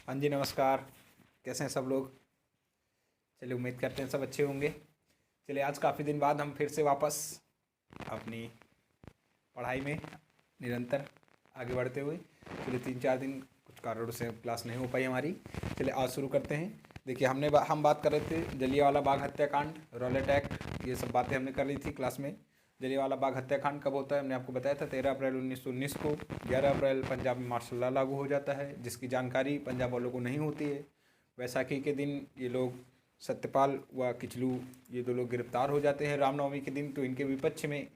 हाँ जी, नमस्कार। कैसे हैं सब लोग? चलिए, उम्मीद करते हैं सब अच्छे होंगे। चलिए, आज काफ़ी दिन बाद हम फिर से वापस अपनी पढ़ाई में निरंतर आगे बढ़ते हुए। चलिए, 3-4 दिन कुछ कारणों से क्लास नहीं हो पाई हमारी। चलिए, आज शुरू करते हैं। देखिए, हम बात कर रहे थे जलियांवाला बाग हत्याकांड, रॉलेट एक्ट, ये सब बातें हमने कर ली थी क्लास में। जलियांवाला बाग हत्याकांड कब होता है हमने आपको बताया था, 13 अप्रैल 1919 को। 11 अप्रैल पंजाब में मार्शल लॉ लागू हो जाता है, जिसकी जानकारी पंजाब वालों को नहीं होती है। वैसाखी के दिन ये लोग सत्यपाल व किचलू, ये दो लोग गिरफ्तार हो जाते हैं रामनवमी के दिन। तो इनके विपक्ष में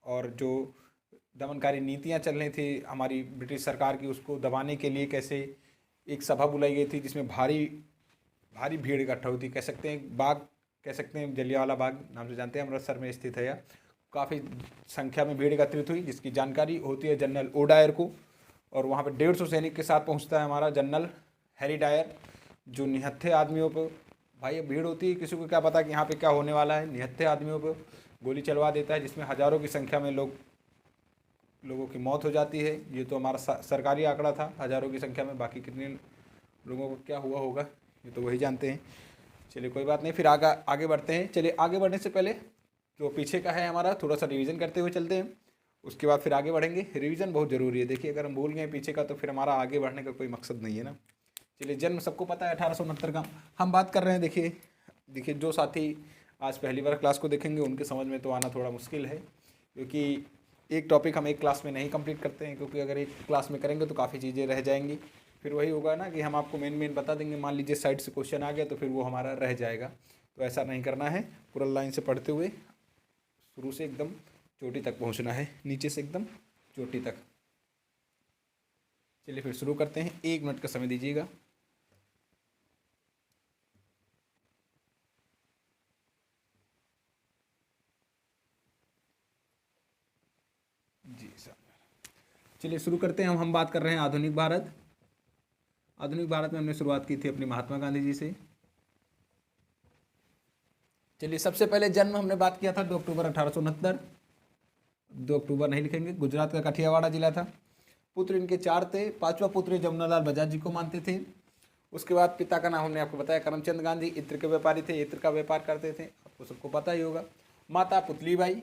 और जो दमनकारी नीतियां चल रही थी हमारी ब्रिटिश सरकार की, उसको दबाने के लिए कैसे एक सभा बुलाई गई थी, जिसमें भारी भारी भीड़ इकट्ठा हुई थी। कह सकते हैं बाग, कह सकते हैं जलियांवाला बाग नाम से जानते हैं, अमृतसर में स्थित है। यह काफ़ी संख्या में भीड़ एकत्रित हुई, जिसकी जानकारी होती है जनरल ओडायर को। और वहाँ पर 150 सैनिक के साथ पहुँचता है हमारा जनरल हैरी डायर, जो निहत्थे आदमियों पर, भाई ये भीड़ होती है, किसी को क्या पता कि यहाँ पे क्या होने वाला है, निहत्थे आदमियों पर गोली चलवा देता है, जिसमें हज़ारों की संख्या में लोगों की मौत हो जाती है। ये तो हमारा सरकारी आंकड़ा था, हज़ारों की संख्या में। बाकी कितने लोगों को क्या हुआ होगा ये तो वही जानते हैं। चलिए, कोई बात नहीं, फिर आगे बढ़ते हैं। चलिए, आगे बढ़ने से पहले जो पीछे का है हमारा, थोड़ा सा रिवीजन करते हुए चलते हैं। उसके बाद फिर आगे बढ़ेंगे। रिवीजन बहुत ज़रूरी है। देखिए, अगर हम भूल गए पीछे का तो फिर हमारा आगे बढ़ने का कोई मकसद नहीं है ना। चलिए, जन्म सबको पता है 1869 का। हम बात कर रहे हैं, देखिए देखिए जो साथी आज पहली बार क्लास को देखेंगे उनके समझ में तो आना थोड़ा मुश्किल है, क्योंकि एक टॉपिक हम एक क्लास में नहीं कंप्लीट करते हैं। क्योंकि अगर एक क्लास में करेंगे तो काफ़ी चीज़ें रह जाएंगी। फिर वही होगा ना कि हम आपको मेन बता देंगे, मान लीजिए साइड से क्वेश्चन आ गया तो फिर वो हमारा रह जाएगा। तो ऐसा नहीं करना है, पूरा लाइन से पढ़ते हुए शुरू से एकदम चोटी तक पहुंचना है, नीचे से एकदम चोटी तक। चलिए, फिर शुरू करते हैं। 1 मिनट का समय दीजिएगा। जी सर, चलिए शुरू करते हैं। हम बात कर रहे हैं आधुनिक भारत। आधुनिक भारत में हमने शुरुआत की थी अपनी महात्मा गांधी जी से। चलिए, सबसे पहले जन्म हमने बात किया था 2 अक्टूबर 1869। 2 अक्टूबर नहीं लिखेंगे, गुजरात का कठियावाड़ा जिला था। पुत्र इनके 4 थे। पांचवा पुत्र जमुनालाल बजाज जी को मानते थे। उसके बाद पिता का नाम हमने आपको बताया करमचंद गांधी, इत्र के व्यापारी थे, इत्र का व्यापार करते थे, आपको सबको पता ही होगा। माता पुतलीबाई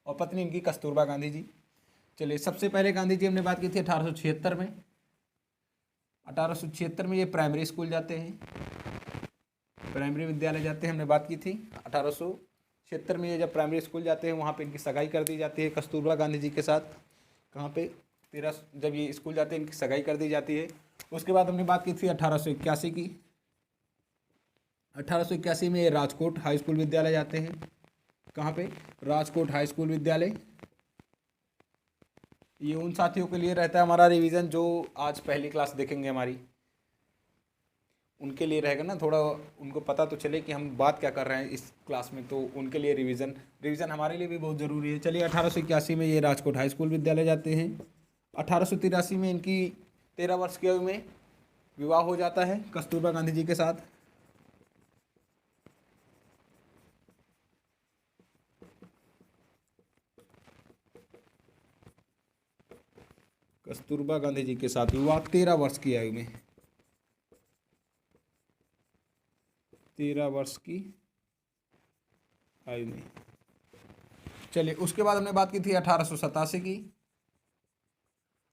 और पत्नी इनकी कस्तूरबा गांधी जी। चलिए, सबसे पहले गांधी जी हमने बात की थी 1876 में। 1876 में ये प्राइमरी स्कूल जाते हैं, प्राइमरी विद्यालय जाते हैं, हमने बात की थी। 1876 में ये जब प्राइमरी स्कूल जाते हैं, वहाँ पे इनकी सगाई कर दी जाती है कस्तूरबा गांधी जी के साथ। कहाँ पे? जब ये स्कूल जाते हैं इनकी सगाई कर दी जाती है। उसके बाद हमने बात की थी 1881 की। 1881 में ये राजकोट हाई स्कूल विद्यालय जाते हैं। कहाँ पे? राजकोट हाई स्कूल विद्यालय। ये उन साथियों के लिए रहता है हमारा रिवीजन जो आज पहली क्लास देखेंगे हमारी, उनके लिए रहेगा ना, थोड़ा उनको पता तो चले कि हम बात क्या कर रहे हैं इस क्लास में। तो उनके लिए रिवीजन हमारे लिए भी बहुत ज़रूरी है। चलिए, 1881 में ये राजकोट हाई स्कूल विद्यालय जाते हैं। 1883 में इनकी 13 वर्ष की आयु में विवाह हो जाता है कस्तूरबा गांधी जी के साथ। कस्तूरबा गांधी जी के साथ विवाह 13 वर्ष की आयु में, 13 वर्ष की आयु में। चलिए, उसके बाद हमने बात की थी 1887 की।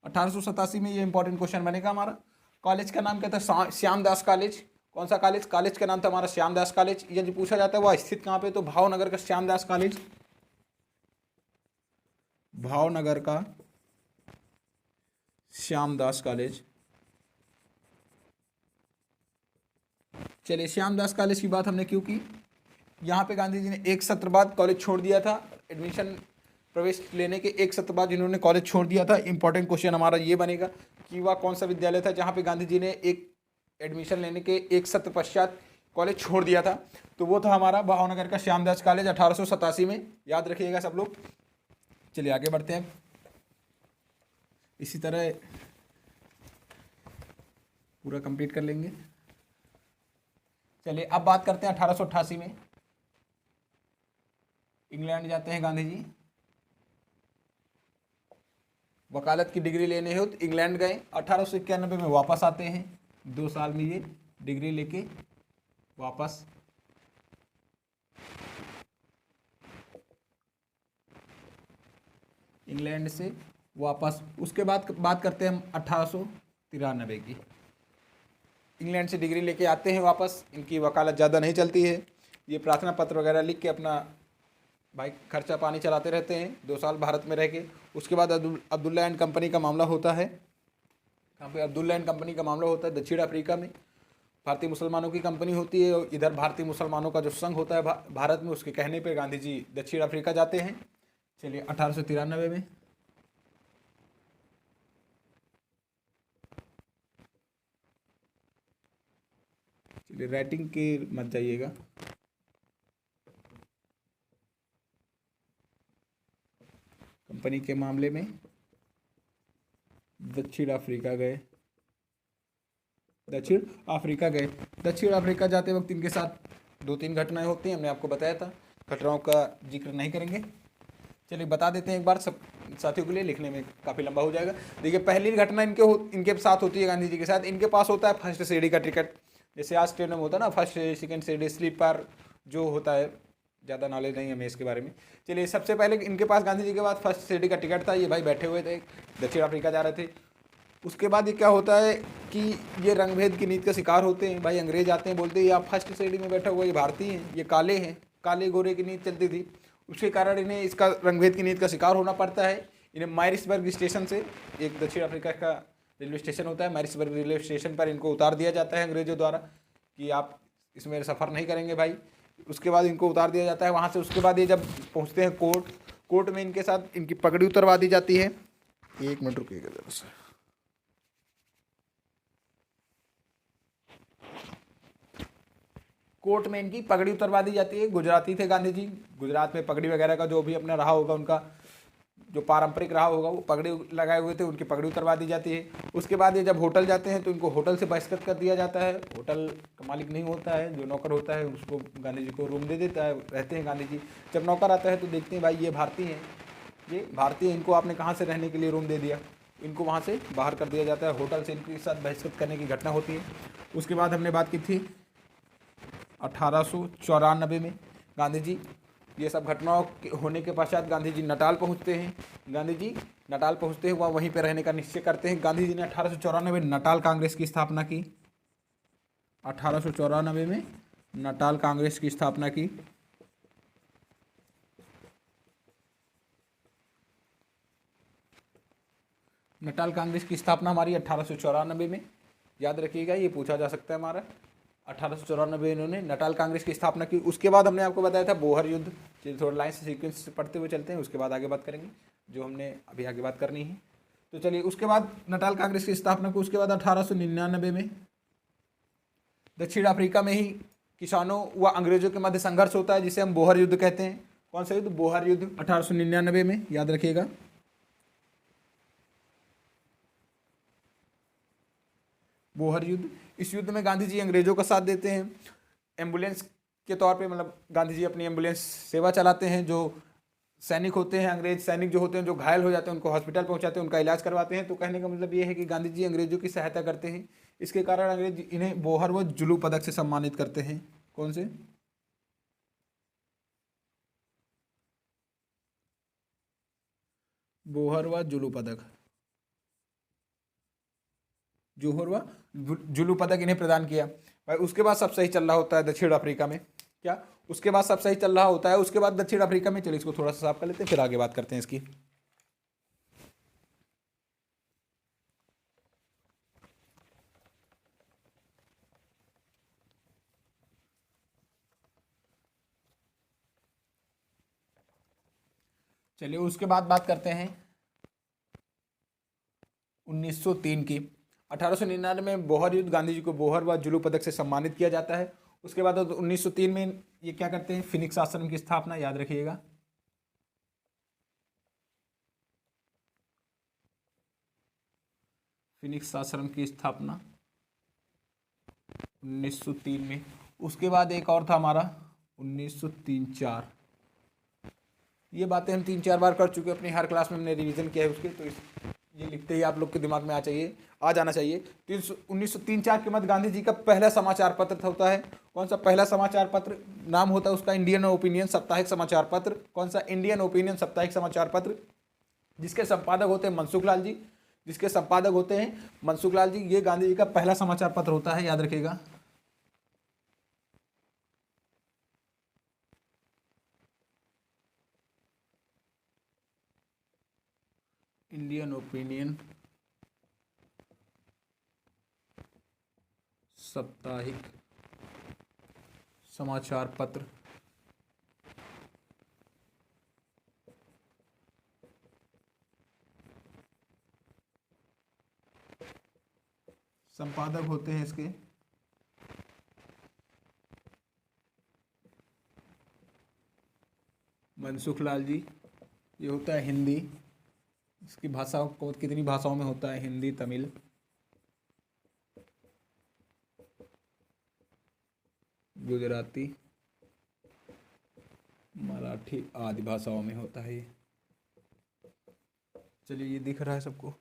1887 में ये इंपॉर्टेंट क्वेश्चन बनेगा हमारा। कॉलेज का नाम क्या था? श्यामदास कॉलेज। कौन सा कॉलेज? कॉलेज का नाम था हमारा श्यामदास कॉलेज। यदि पूछा जाता है वह स्थित कहाँ पे, तो भावनगर का श्यामदास कॉलेज, भावनगर का श्यामदास कॉलेज। चलिए, श्यामदास कॉलेज की बात हमने क्यों की? यहाँ पे गांधी जी ने एक सत्र बाद कॉलेज छोड़ दिया था। एडमिशन प्रवेश लेने के एक सत्र बाद इन्होंने कॉलेज छोड़ दिया था। इंपॉर्टेंट क्वेश्चन हमारा ये बनेगा कि वह कौन सा विद्यालय था जहाँ पे गांधी जी ने एक एडमिशन लेने के एक सत्र पश्चात कॉलेज छोड़ दिया था। तो वो था हमारा भावनगर का श्यामदास कॉलेज 1887 में। याद रखिएगा सब लोग। चलिए, आगे बढ़ते हैं। इसी तरह पूरा कंप्लीट कर लेंगे। चलिए, अब बात करते हैं 1888 में। इंग्लैंड जाते हैं गांधी जी, वकालत की डिग्री लेने हो तो इंग्लैंड गए। 1891 में वापस आते हैं। 2 साल में ये डिग्री लेके वापस इंग्लैंड से वापस। उसके बाद बात करते हैं हम 1893 की। इंग्लैंड से डिग्री लेके आते हैं वापस, इनकी वकालत ज़्यादा नहीं चलती है, ये प्रार्थना पत्र वगैरह लिख के अपना भाई खर्चा पानी चलाते रहते हैं 2 साल भारत में रह के। उसके बाद अब्दुल्ला एंड कंपनी का मामला होता है। कहाँ पे? अब्दुल्ला एंड कंपनी का मामला होता है दक्षिण अफ्रीका में। भारतीय मुसलमानों की कंपनी होती है और इधर भारतीय मुसलमानों का जो संघ होता है भारत में, उसके कहने पे गांधी जी दक्षिण अफ्रीका जाते हैं। चलिए 1893 में चलिए राइटिंग के मत जाइएगा। कंपनी के मामले में दक्षिण अफ्रीका गए। दक्षिण अफ्रीका जाते वक्त इनके साथ 2-3 घटनाएं होती हैं, हमने आपको बताया था, घटनाओं का जिक्र नहीं करेंगे। चलिए बता देते हैं एक बार, सब साथियों के लिए, लिखने में काफ़ी लंबा हो जाएगा। देखिए पहली घटना इनके साथ होती है गांधी जी के साथ। इनके पास होता है फर्स्ट सीढ़ी का टिकट, जैसे आज ट्रेन में होता है ना, फर्स्ट सेकंड सीढ़ी स्लीपर जो होता है, ज़्यादा नॉलेज नहीं है हमें इसके बारे में। चलिए सबसे पहले इनके पास गांधी जी के पास फर्स्ट सीढ़ी का टिकट था। ये भाई बैठे हुए थे, दक्षिण अफ्रीका जा रहे थे। उसके बाद ये क्या होता है कि ये रंगभेद की नीति का शिकार होते हैं। भाई अंग्रेज आते हैं, बोलते हैं ये आप फर्स्ट सीढ़ी में बैठा हुआ, ये भारतीय हैं, ये काले हैं, काले गोरे की नीति चलती थी। उसके कारण इन्हें इसका रंगभेद की नीति का शिकार होना पड़ता है। इन्हें मैरिसबर्ग स्टेशन से, एक दक्षिण अफ्रीका का रेलवे स्टेशन होता है, मैरिसबर्ग रेलवे स्टेशन पर इनको उतार दिया जाता है अंग्रेजों द्वारा कि आप इसमें सफ़र नहीं करेंगे भाई। उसके बाद इनको उतार दिया जाता है वहाँ से। उसके बाद ये जब पहुँचते हैं कोर्ट में इनके साथ इनकी पगड़ी उतरवा दी जाती है। 1 मिनट रुकिएगा जरा से। कोर्ट में इनकी पगड़ी उतरवा दी जाती है। गुजराती थे गांधी जी, गुजरात में पगड़ी वगैरह का जो भी अपना रहा होगा, उनका जो पारंपरिक रहा होगा, वो पगड़ी लगाए हुए थे, उनकी पगड़ी उतरवा दी जाती है। उसके बाद ये जब होटल जाते हैं तो इनको होटल से बहिष्कृत कर दिया जाता है। होटल का मालिक नहीं होता है, जो नौकर होता है उसको गांधी जी को रूम दे देता है, रहते हैं गांधी जी। जब नौकर आता है तो देखते हैं भाई ये भारतीय हैं, ये भारतीय, इनको आपने कहाँ से रहने के लिए रूम दे दिया, इनको वहाँ से बाहर कर दिया जाता है। होटल से इनके साथ बहिष्कृत करने की घटना होती है। उसके बाद हमने बात की थी 1894 में गांधी जी, ये सब घटनाओं होने के पश्चात गांधी जी नटाल पहुंचते हैं। गांधी जी नटाल पहुंचते हैं, वहाँ वहीं पर रहने का निश्चय करते हैं। गांधी जी ने 1894 में नटाल कांग्रेस की स्थापना की। 1894 में नटाल कांग्रेस की स्थापना की। नटाल कांग्रेस की स्थापना हमारी 1894 में, याद रखिएगा, ये पूछा जा सकता है हमारा। 1894 इन्होंने नटाल कांग्रेस की स्थापना की। उसके बाद हमने आपको बताया था बोहर युद्ध। चलिए थोड़ा लाइन से सीक्वेंस से पढ़ते हुए चलते हैं, उसके बाद आगे बात करेंगे जो हमने अभी आगे बात करनी है। तो चलिए उसके बाद नटाल कांग्रेस की स्थापना को, उसके बाद 1899 में दक्षिण अफ्रीका में ही किसानों व अंग्रेजों के मध्य संघर्ष होता है, जिसे हम बोहर युद्ध कहते हैं। कौन सा युद्ध? बोहर युद्ध, 1899 में, याद रखिएगा। बोहर युद्ध। इस युद्ध में गांधी जी अंग्रेजों का साथ देते हैं एम्बुलेंस के तौर पे, मतलब गांधी जी अपनी एम्बुलेंस सेवा चलाते हैं। जो सैनिक होते हैं, अंग्रेज सैनिक जो होते हैं, जो घायल हो जाते हैं, उनको हॉस्पिटल पहुंचाते हैं, उनका इलाज करवाते हैं। तो कहने का मतलब ये है कि गांधी जी अंग्रेजों की सहायता करते हैं। इसके कारण अंग्रेज इन्हें बोहर व जुलू पदक से सम्मानित करते हैं। कौन से? बोहर व जुलू पदक, जोहर व जुलू पदक इन्हें प्रदान किया। भाई उसके बाद सब सही चल रहा होता है दक्षिण अफ्रीका में। क्या? उसके बाद सब सही चल रहा होता है, उसके बाद दक्षिण अफ्रीका में, चलिए इसको थोड़ा सा साफ कर लेते हैं, फिर आगे बात करते हैं इसकी। चलिए उसके बाद बात करते हैं 1903 की। 1899 में बोहर युद्ध, गांधी जी को बोहर व जुलू पदक से सम्मानित किया जाता है। उसके बाद 1903 में ये क्या करते हैं? फिनिक्स आश्रम की स्थापना, याद रखिएगा। फिनिक्स आश्रम की स्थापना 1903 में। उसके बाद एक और था हमारा 1903-4। ये बातें हम 3-4 बार कर चुके हैं अपनी हर क्लास में, हमने रिवीजन किया है उसके, तो ये लिखते ही आप लोग के दिमाग में आ जाना चाहिए। 1903-4 के मध्य गांधी जी का पहला समाचार पत्र होता है। कौन सा पहला समाचार पत्र? नाम होता है उसका इंडियन ओपिनियन साप्ताहिक समाचार पत्र। कौन सा? इंडियन ओपिनियन साप्ताहिक समाचार पत्र, जिसके संपादक होते हैं मनसुख लाल जी। जिसके संपादक होते हैं मनसुख लाल जी। ये गांधी जी का पहला समाचार पत्र होता है, याद रखिएगा। इंडियन ओपिनियन साप्ताहिक समाचार पत्र। संपादक होते हैं इसके मनसुख लाल जी। ये होता है हिंदी। इसकी भाषा को कितनी भाषाओं में होता है? हिंदी, तमिल, गुजराती, मराठी आदि भाषाओं में होता है ये। चलिए, ये दिख रहा है सबको?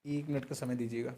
1 मिनट का समय दीजिएगा।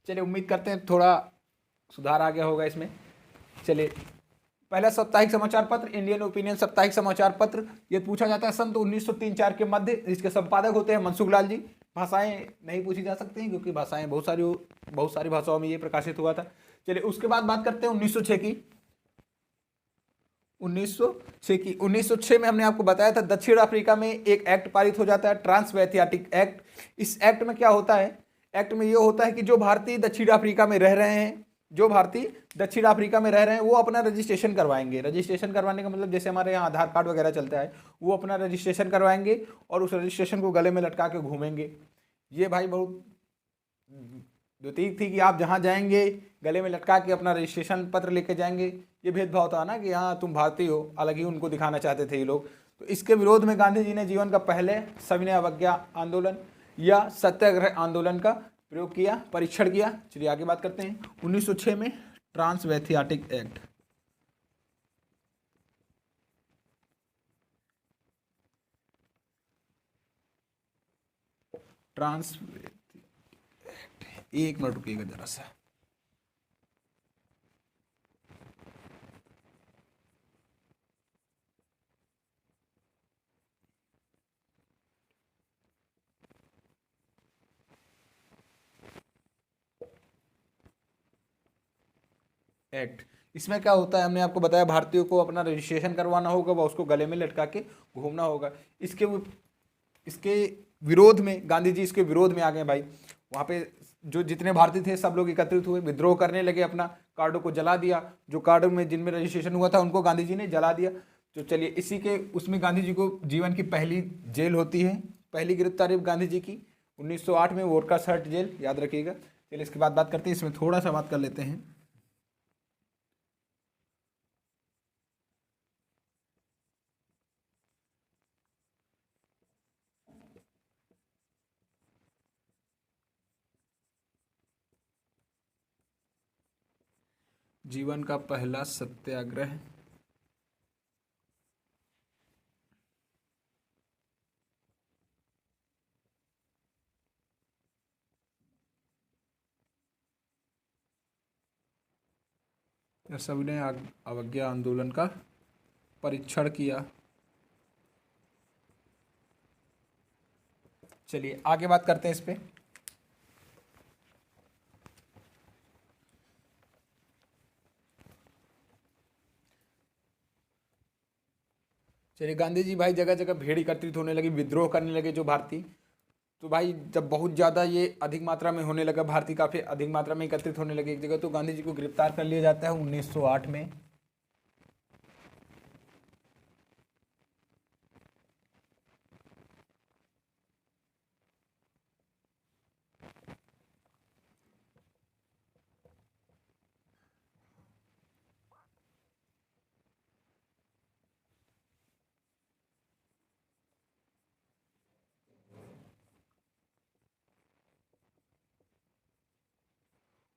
चलिए, उम्मीद करते हैं थोड़ा सुधार आ गया होगा इसमें। चलिए, पहला साप्ताहिक समाचार पत्र इंडियन ओपिनियन साप्ताहिक समाचार पत्र। ये पूछा जाता है सन 1903-4 के मध्य। इसके संपादक होते हैं मनसुख लाल जी। भाषाएं नहीं पूछी जा सकती हैं क्योंकि भाषाएं बहुत सारी भाषाओं में ये प्रकाशित हुआ था। चलिए, उसके बाद बात करते हैं 1906 की। 1906 में हमने आपको बताया था दक्षिण अफ्रीका में एक एक्ट पारित हो जाता है, ट्रांसवैथियाटिक एक्ट। इस एक्ट में क्या होता है? एक्ट में यह होता है कि जो भारतीय दक्षिण अफ्रीका में रह रहे हैं, वो अपना रजिस्ट्रेशन करवाएंगे। रजिस्ट्रेशन करवाने का मतलब जैसे हमारे यहाँ आधार कार्ड वगैरह चलता है, वो अपना रजिस्ट्रेशन करवाएंगे और उस रजिस्ट्रेशन को गले में लटका के घूमेंगे। ये भाई बहुत द्वितीय थी कि आप जहाँ जाएंगे गले में लटका के अपना रजिस्ट्रेशन पत्र लेके जाएंगे। ये भेदभाव था ना कि हाँ तुम भारतीय हो, अलग ही उनको दिखाना चाहते थे ये लोग। तो इसके विरोध में गांधी जी ने जीवन का पहले सविनय अवज्ञा आंदोलन या सत्याग्रह आंदोलन का प्रयोग किया, परीक्षण किया। चलिए आगे बात करते हैं। 1906 में ट्रांसवैथियाटिक एक्ट। एक मिनट रुकिएगा जरा सा। एक्ट, इसमें क्या होता है? हमने आपको बताया भारतीयों को अपना रजिस्ट्रेशन करवाना होगा, वह उसको गले में लटका के घूमना होगा। इसके विरोध में गांधी जी इसके विरोध में आ गए भाई। वहाँ पे जो जितने भारतीय थे सब लोग एकत्रित हुए, विद्रोह करने लगे, अपना कार्डों को जला दिया। जो कार्ड में जिनमें रजिस्ट्रेशन हुआ था उनको गांधी जी ने जला दिया। तो चलिए, इसी के उसमें गांधी जी को जीवन की पहली जेल होती है, पहली गिरफ्तारी गांधी जी की 1908 में वोरकास हट जेल, याद रखिएगा। चलिए, इसके बाद बात करते हैं, इसमें थोड़ा सा बात कर लेते हैं। जीवन का पहला सत्याग्रह। सविनय अवज्ञा आंदोलन का परीक्षण किया। चलिए आगे बात करते हैं इस पे। चलिए, गांधी जी भाई जगह जगह भीड़ एकत्रित होने लगी, विद्रोह करने लगे जो भारतीय। तो भाई जब बहुत ज़्यादा ये अधिक मात्रा में होने लगा, भारतीय काफ़ी अधिक मात्रा में एकत्रित होने लगे एक जगह, तो गांधी जी को गिरफ्तार कर लिया जाता है 1908 में।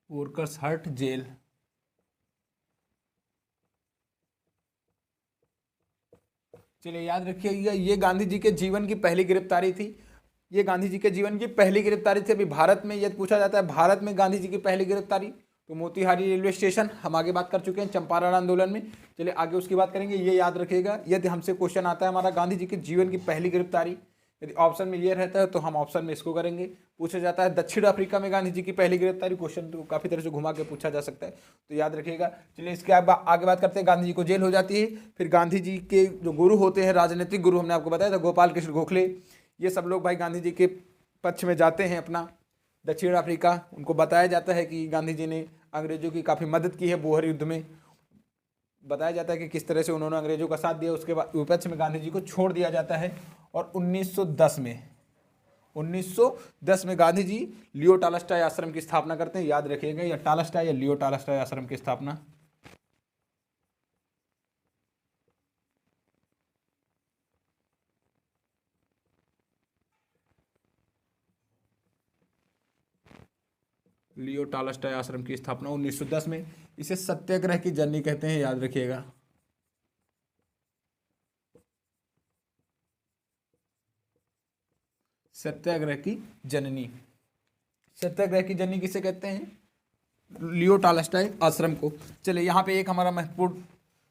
वर्कर्स हट जेल। चलिए याद रखिएगा, ये गांधी जी के जीवन की पहली गिरफ्तारी थी। ये गांधी जी के जीवन की पहली गिरफ्तारी थी। अभी भारत में यदि पूछा जाता है भारत में गांधी जी की पहली गिरफ्तारी, तो मोतिहारी रेलवे स्टेशन हम आगे बात कर चुके हैं, चंपारण आंदोलन में। चलिए आगे उसकी बात करेंगे। ये याद रखिएगा, यदि हमसे क्वेश्चन आता है हमारा गांधी जी के जीवन की पहली गिरफ्तारी, यदि ऑप्शन में ये रहता है तो हम ऑप्शन में इसको करेंगे। पूछा जाता है दक्षिण अफ्रीका में गांधी जी की पहली गिरफ्तारी, क्वेश्चन तो काफी तरह से घुमा के पूछा जा सकता है, तो याद रखिएगा। चलिए इसके आगे बात करते हैं। गांधी जी को जेल हो जाती है। फिर गांधी जी के जो गुरु होते हैं, राजनीतिक गुरु, हमने आपको बताया था गोपाल कृष्ण गोखले, ये सब लोग भाई गांधी जी के पक्ष में जाते हैं अपना दक्षिण अफ्रीका। उनको बताया जाता है कि गांधी जी ने अंग्रेजों की काफ़ी मदद की है बोहर युद्ध में। बताया जाता है कि किस तरह से उन्होंने अंग्रेजों का साथ दिया। उसके बाद विपक्ष में गांधी जी को छोड़ दिया जाता है और 1910 में गांधी जी लियो टॉलस्टॉय आश्रम की स्थापना करते हैं। याद रखिएगा, या टॉलस्टॉय या लियो टॉलस्टॉय आश्रम की स्थापना। लियो टॉलस्टॉय आश्रम की स्थापना 1910 में। इसे सत्याग्रह की जननी कहते हैं, याद रखिएगा। सत्याग्रह की जननी। सत्याग्रह की जननी किसे कहते हैं? लियो टॉलस्टॉय आश्रम को। चलिए यहाँ पे एक हमारा महत्वपूर्ण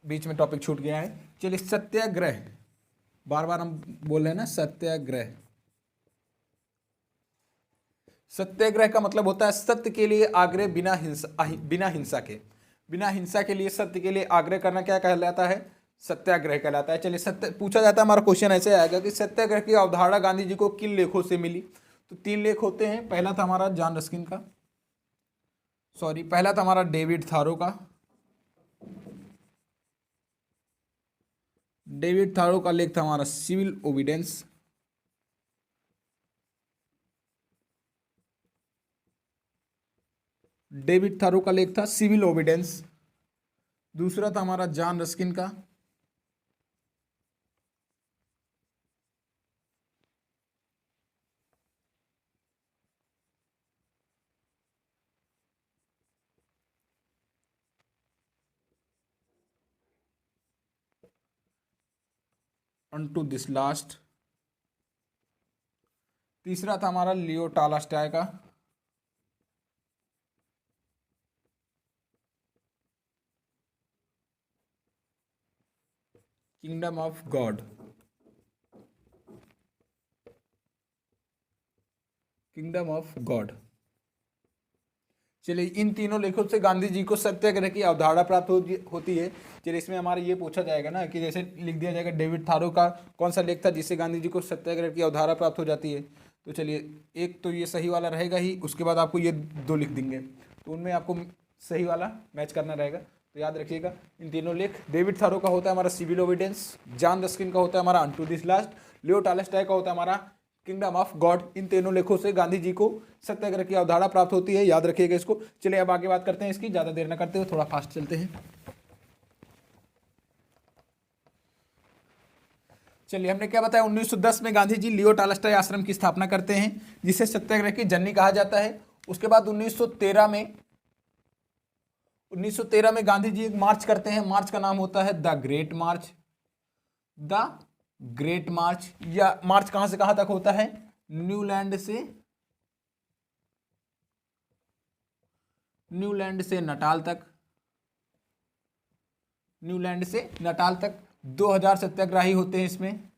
बीच में टॉपिक छूट गया है। चलिए सत्याग्रह, बार बार हम बोल रहे हैं ना सत्याग्रह। सत्याग्रह का मतलब होता है सत्य के लिए आग्रह, बिना हिंसा, बिना हिंसा के, बिना हिंसा के लिए सत्य के लिए आग्रह करना क्या कहलाता है? सत्याग्रह कहलाता है। चलिए सत्य पूछा जाता है, हमारा क्वेश्चन ऐसे आएगा कि सत्याग्रह की अवधारणा गांधी जी को किन लेखों से मिली? तो 3 लेख होते हैं। पहला था हमारा जॉन रस्किन का, पहला था हमारा डेविड थारो का। डेविड थारो का लेख था हमारा सिविल ओबिडेंस। डेविड थारो का लेख था सिविल ओबिडेंस। दूसरा था हमारा जॉन रस्किन का, अनटू दिस लास्ट। तीसरा था हमारा लियो टॉलस्टॉय का। Kingdom of God. Kingdom of God. चलिए इन तीनों लेखों से गांधी जी को सत्याग्रह की अवधारणा प्राप्त होती है। चलिए इसमें हमारा ये पूछा जाएगा ना कि जैसे लिख दिया जाएगा डेविड थारो का कौन सा लेख था जिससे गांधी जी को सत्याग्रह की अवधारणा प्राप्त हो जाती है। तो चलिए एक तो ये सही वाला रहेगा ही, उसके बाद आपको ये 2 लिख देंगे, तो उनमें आपको सही वाला मैच करना रहेगा। तो याद रखिएगा इन तीनों लेख, डेविड थारो का होता है हमारा सिविल ओबिडेंस, जॉन रस्किन का होता है हमारा unto this last, Leo Tolstoy का होता है हमारा किंगडम ऑफ गॉड। इन तीनों लेखों से गांधी जी को सत्याग्रह की अवधारणा प्राप्त होती है, याद रखिएगा इसको। चलिए अब आगे बात करते हैं इसकी, ज्यादा देर न करते हुए थोड़ा फास्ट चलते हैं। चलिए हमने क्या बताया, 1910 में गांधी जी लियो टॉलस्टॉय आश्रम की स्थापना करते हैं जिसे सत्याग्रह की जननी कहा जाता है। उसके बाद 1913 में गांधी जी एक मार्च करते हैं। मार्च का नाम होता है the great march. The great march, या मार्च कहां से कहां तक होता है? न्यूलैंड से नटाल तक। न्यूलैंड से नटाल तक 2000 सत्याग्रही होते हैं इसमें।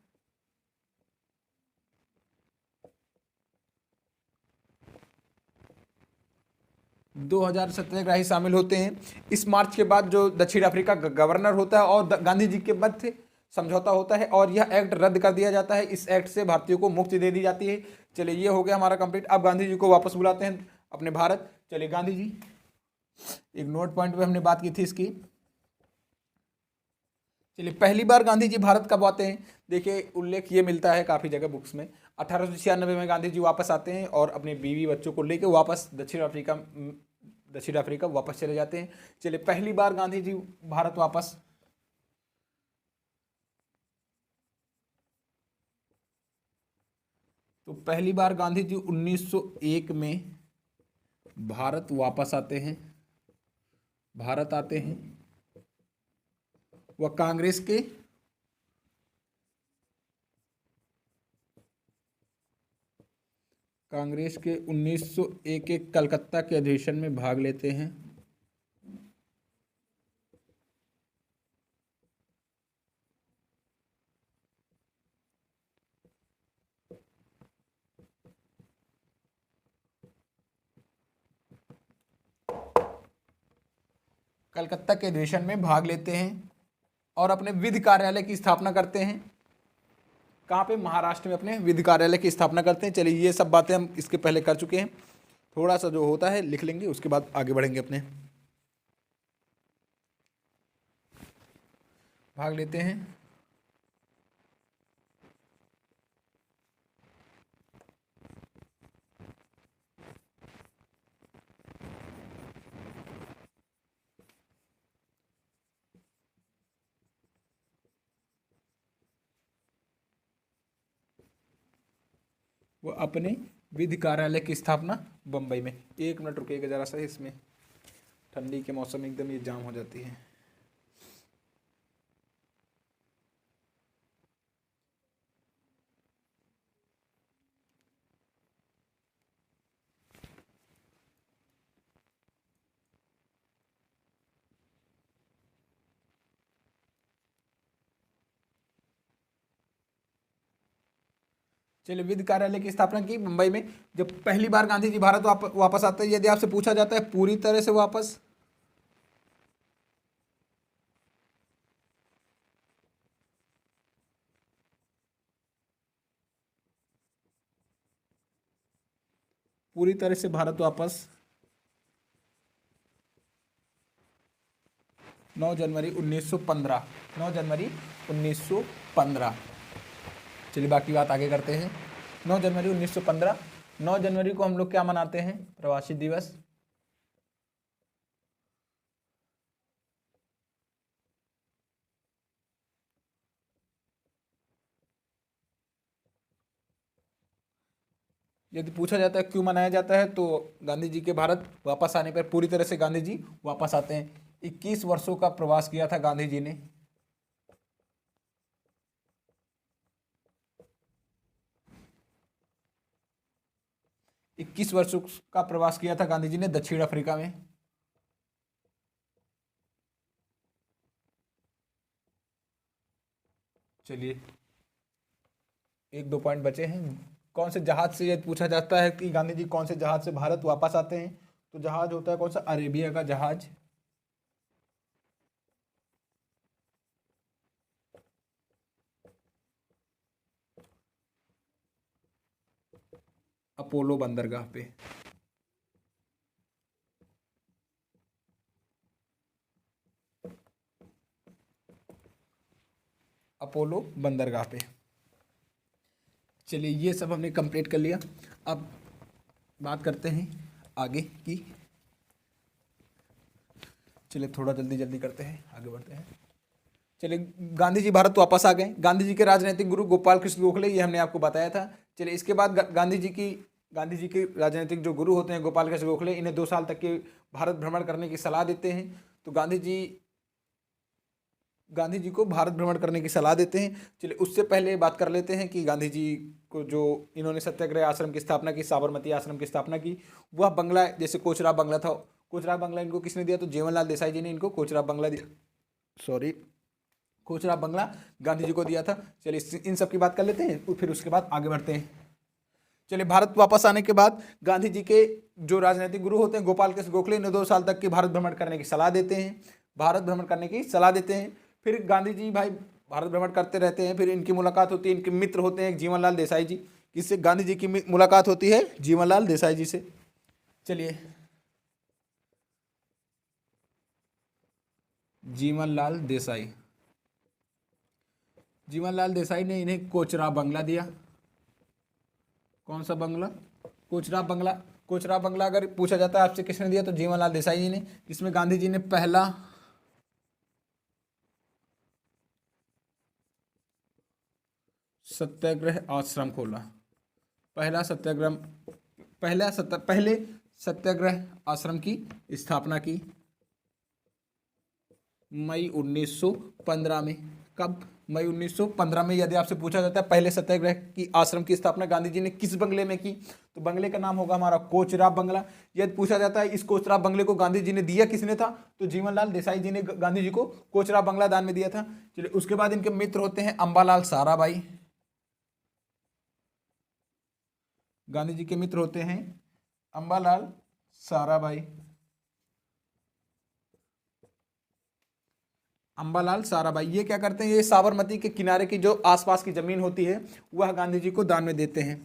दो हजार सत्याग्रही शामिल होते हैं। इस मार्च के बाद जो दक्षिण अफ्रीका का गवर्नर होता है और गांधी जी के मध्य समझौता होता है और यह एक्ट रद्द कर दिया जाता है। इस एक्ट से भारतीयों को मुक्ति दे दी जाती है। चलिए ये हो गया हमारा कंप्लीट। अब गांधी जी को वापस बुलाते हैं अपने भारत। चलिए गांधी जी, एक नोट पॉइंट पे हमने बात की थी इसकी। चलिए पहली बार गांधी जी भारत कब आते हैं? देखिए उल्लेख ये मिलता है काफ़ी जगह बुक्स में। 1896 में गांधी जी वापस आते हैं और अपने बीवी बच्चों को लेकर वापस दक्षिण अफ्रीका वापस चले जाते हैं। चलिए पहली बार गांधी जी भारत वापस, तो पहली बार गांधी जी 1901 में भारत वापस आते हैं, भारत आते हैं। वह कांग्रेस के कांग्रेस के 1901 के कलकत्ता के अधिवेशन में भाग लेते हैं। कलकत्ता के अधिवेशन में भाग लेते हैं और अपने विधि कार्यालय की स्थापना करते हैं। कहाँ पे? महाराष्ट्र में अपने विधि कार्यालय की स्थापना करते हैं। चलिए ये सब बातें हम इसके पहले कर चुके हैं। थोड़ा सा जो होता है लिख लेंगे, उसके बाद आगे बढ़ेंगे अपने। भाग लेते हैं। वो अपने विधि कार्यालय की स्थापना बम्बई में। 1 मिनट रुकिएगा जरा सा, इसमें ठंडी के मौसम में एकदम ये जाम हो जाती है। चलिए विधि कार्यालय की स्थापना की मुंबई में। जब पहली बार गांधी जी भारत वापस आते हैं, यदि आपसे पूछा जाता है पूरी तरह से वापस, पूरी तरह से भारत वापस 9 जनवरी 1915, 9 जनवरी 1915। चलिए बाकी बात आगे करते हैं। 9 जनवरी 1915, 9 जनवरी को हम लोग क्या मनाते हैं? प्रवासी दिवस। यदि पूछा जाता है क्यों मनाया जाता है, तो गांधी जी के भारत वापस आने पर पूरी तरह से गांधी जी वापस आते हैं। 21 वर्षों का प्रवास किया था गांधी जी ने। 21 वर्षों का प्रवास किया था गांधी जी ने दक्षिण अफ्रीका में। चलिए 1-2 पॉइंट बचे हैं। कौन से जहाज से, यदि पूछा जाता है कि गांधी जी कौन से जहाज से भारत वापस आते हैं, तो जहाज होता है कौन सा? अरेबिया का जहाज। अपोलो बंदरगाह पे। अपोलो बंदरगाह पे। चलिए ये सब हमने कंप्लीट कर लिया। अब बात करते हैं आगे की। चलिए थोड़ा जल्दी जल्दी करते हैं, आगे बढ़ते हैं। चलिए गांधी जी भारत वापस आ गए। गांधी जी के राजनीतिक गुरु गोपाल कृष्ण गोखले, ये हमने आपको बताया था। चलिए इसके बाद गांधी जी के राजनीतिक जो गुरु होते हैं गोपाल कृष्ण गोखले, इन्हें 2 साल तक के भारत भ्रमण करने की सलाह देते हैं। तो गांधी जी को भारत भ्रमण करने की सलाह देते हैं। चलिए उससे पहले बात कर लेते हैं कि गांधी जी को जो इन्होंने सत्याग्रह आश्रम की स्थापना की, साबरमती आश्रम की स्थापना की, वह बंगला, जैसे कोचराब बंगला था, कोचराब बंगला इनको किसने दिया? तो जवाहरलाल देसाई जी ने इनको कोचराब बंगला दिया। कोचराब बंगला गांधी जी को दिया था। चलिए इन सब की बात कर लेते हैं, फिर उसके बाद आगे बढ़ते हैं। चलिए भारत वापस आने के बाद गांधी जी के जो राजनीतिक गुरु होते हैं गोपाल कृष्ण गोखले, इन्हें 2 साल तक की भारत भ्रमण करने की सलाह देते हैं। फिर गांधी जी भाई भारत भ्रमण करते रहते हैं। फिर इनकी मुलाकात होती है, इनके मित्र होते हैं एक जीवनलाल देसाई जी। किससे? गांधी जी की मुलाकात होती है जीवनलाल देसाई जी से। चलिए, जीवनलाल देसाई, जीवनलाल देसाई ने इन्हें कोचरा बंगला दिया। कौन सा बंगला? कोचरा बंगला। कोचरा बंगला अगर पूछा जाता है आपसे किसने दिया, तो जीवनलाल देसाई जी ने। जिसमें गांधी जी ने पहला सत्याग्रह आश्रम खोला। पहला सत्याग्रह, पहले सत्याग्रह आश्रम की स्थापना की मई 1915 में। कब? मई 1915 में। यदि आपसे पूछा जाता है पहले सत्याग्रह की आश्रम की स्थापना गांधी जी ने किस बंगले में की, तो बंगले का नाम होगा हमारा कोचरा बंगला। यदि पूछा जाता है इस कोचरा बंगले को गांधी जी ने दिया किसने था, तो जीवनलाल देसाई जी ने गांधी जी को कोचरा बंगला दान में दिया था। चलिए, उसके बाद इनके मित्र होते हैं अंबालाल साराभाई। गांधी जी के मित्र होते हैं अंबालाल साराभाई। अंबालाल साराभाई ये क्या करते हैं? ये साबरमती के किनारे की जो आसपास की जमीन होती है वह गांधी जी को दान में देते हैं।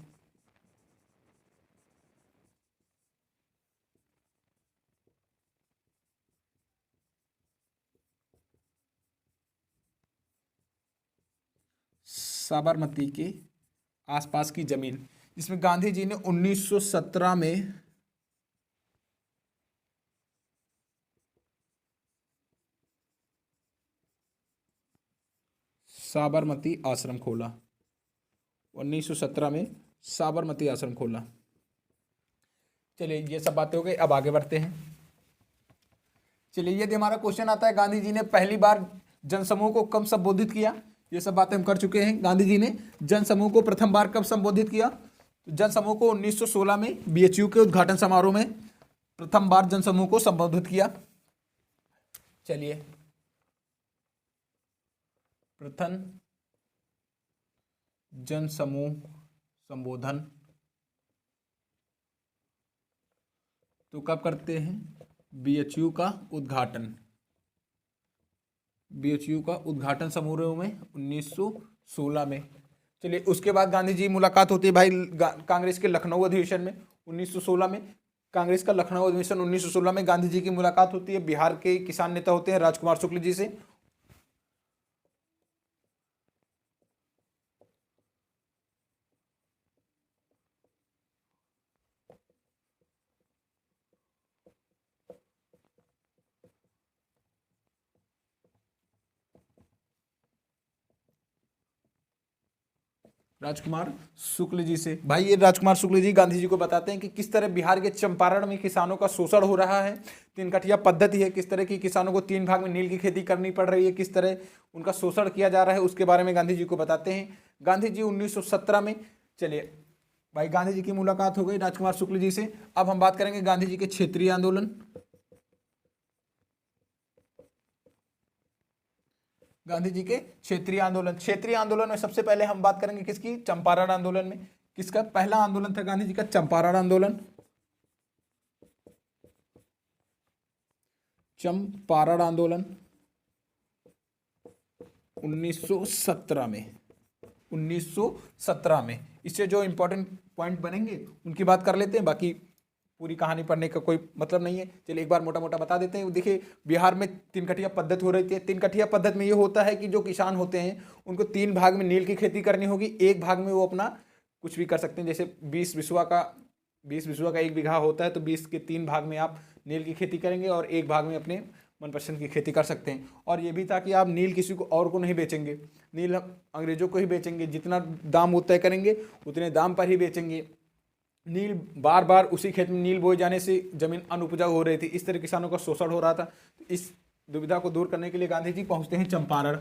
साबरमती के आसपास की जमीन, जिसमें गांधी जी ने 1917 में साबरमती आश्रम खोला। 1917 में साबरमती आश्रम खोला। चलिए, ये सब बातें हो गई, अब आगे बढ़ते हैं। चलिए, यदि हमारा क्वेश्चन आता है गांधी जी ने पहली बार जनसमूह को कब संबोधित किया, ये सब बातें हम कर चुके हैं। गांधी जी ने जनसमूह को प्रथम बार कब संबोधित किया, तो जनसमूह को 1916 में बीएचयू के उद्घाटन समारोह में प्रथम बार जनसमूह को संबोधित किया। चलिए, प्रथम जनसमूह संबोधन तो कब करते हैं? बीएचयू का उद्घाटन, बीएचयू का उद्घाटन समारोह में 1916 में। चलिए, उसके बाद गांधी जी मुलाकात होती है भाई कांग्रेस के लखनऊ अधिवेशन में 1916 में। कांग्रेस का लखनऊ अधिवेशन 1916 में गांधी जी की मुलाकात होती है। बिहार के किसान नेता होते हैं राजकुमार शुक्ल जी से। राजकुमार शुक्ल जी से। भाई ये राजकुमार शुक्ल जी गांधी जी को बताते हैं कि किस तरह बिहार के चंपारण में किसानों का शोषण हो रहा है। तीन कठिया पद्धति है, किस तरह की किसानों को तीन भाग में नील की खेती करनी पड़ रही है, किस तरह उनका शोषण किया जा रहा है, उसके बारे में गांधी जी को बताते हैं। गांधी जी 1917 में। चलिए भाई, गांधी जी की मुलाकात हो गई राजकुमार शुक्ल जी से। अब हम बात करेंगे गांधी जी के क्षेत्रीय आंदोलन। गांधी जी के क्षेत्रीय आंदोलन, क्षेत्रीय आंदोलन में सबसे पहले हम बात करेंगे किसकी? चंपारण आंदोलन में। किसका पहला आंदोलन था गांधी जी का? चंपारण आंदोलन। चंपारण आंदोलन 1917 में। 1917 में। इससे जो इंपॉर्टेंट पॉइंट बनेंगे उनकी बात कर लेते हैं, बाकी पूरी कहानी पढ़ने का कोई मतलब नहीं है। चलिए, एक बार मोटा मोटा बता देते हैं। देखिए, बिहार में तीन कठिया पद्धति हो रही थी। तीन कठिया पद्धति में ये होता है कि जो किसान होते हैं उनको तीन भाग में नील की खेती करनी होगी। एक भाग में वो अपना कुछ भी कर सकते हैं, जैसे 20 बिस्वा का 1 बीघा होता है, तो 20 के 3 भाग में आप नील की खेती करेंगे और एक भाग में अपने मनपसंद की खेती कर सकते हैं। और ये भी था कि आप नील किसी को और को नहीं बेचेंगे, नील अंग्रेजों को ही बेचेंगे। जितना दाम वो तय करेंगे उतने दाम पर ही बेचेंगे। नील बार बार उसी खेत में नील बोए जाने से जमीन अनुपजाऊ हो रही थी, इस तरह किसानों का शोषण हो रहा था। तो इस दुविधा को दूर करने के लिए गांधी जी पहुंचते हैं चंपारण।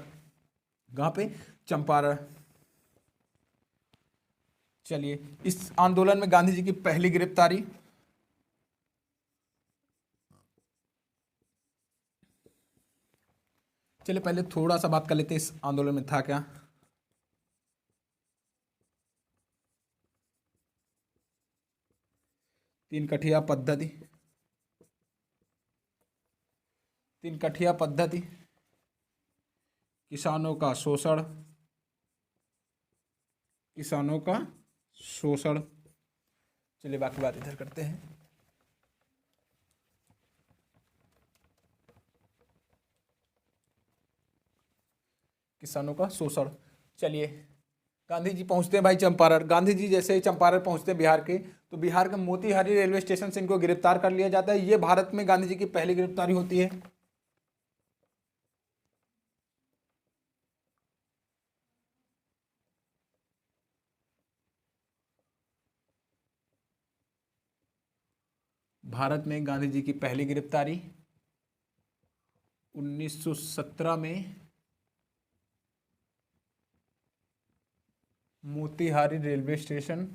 कहाँ पे? चंपारण। चलिए, इस आंदोलन में गांधी जी की पहली गिरफ्तारी। चलिए, पहले थोड़ा सा बात कर लेते हैं इस आंदोलन में था क्या। तीन कठिया पद्धति, तीन कठिया पद्धति किसानों का शोषण, किसानों का शोषण। चलिए बाकी बात इधर करते हैं। किसानों का शोषण। चलिए गांधी जी पहुंचते हैं भाई चंपारण। गांधी जी जैसे ही चंपारण पहुंचते हैं बिहार के, तो बिहार के मोतिहारी रेलवे स्टेशन से इनको गिरफ्तार कर लिया जाता है। ये भारत में गांधी जी की पहली गिरफ्तारी होती है। भारत में गांधी जी की पहली गिरफ्तारी 1917 में Motihari railway station,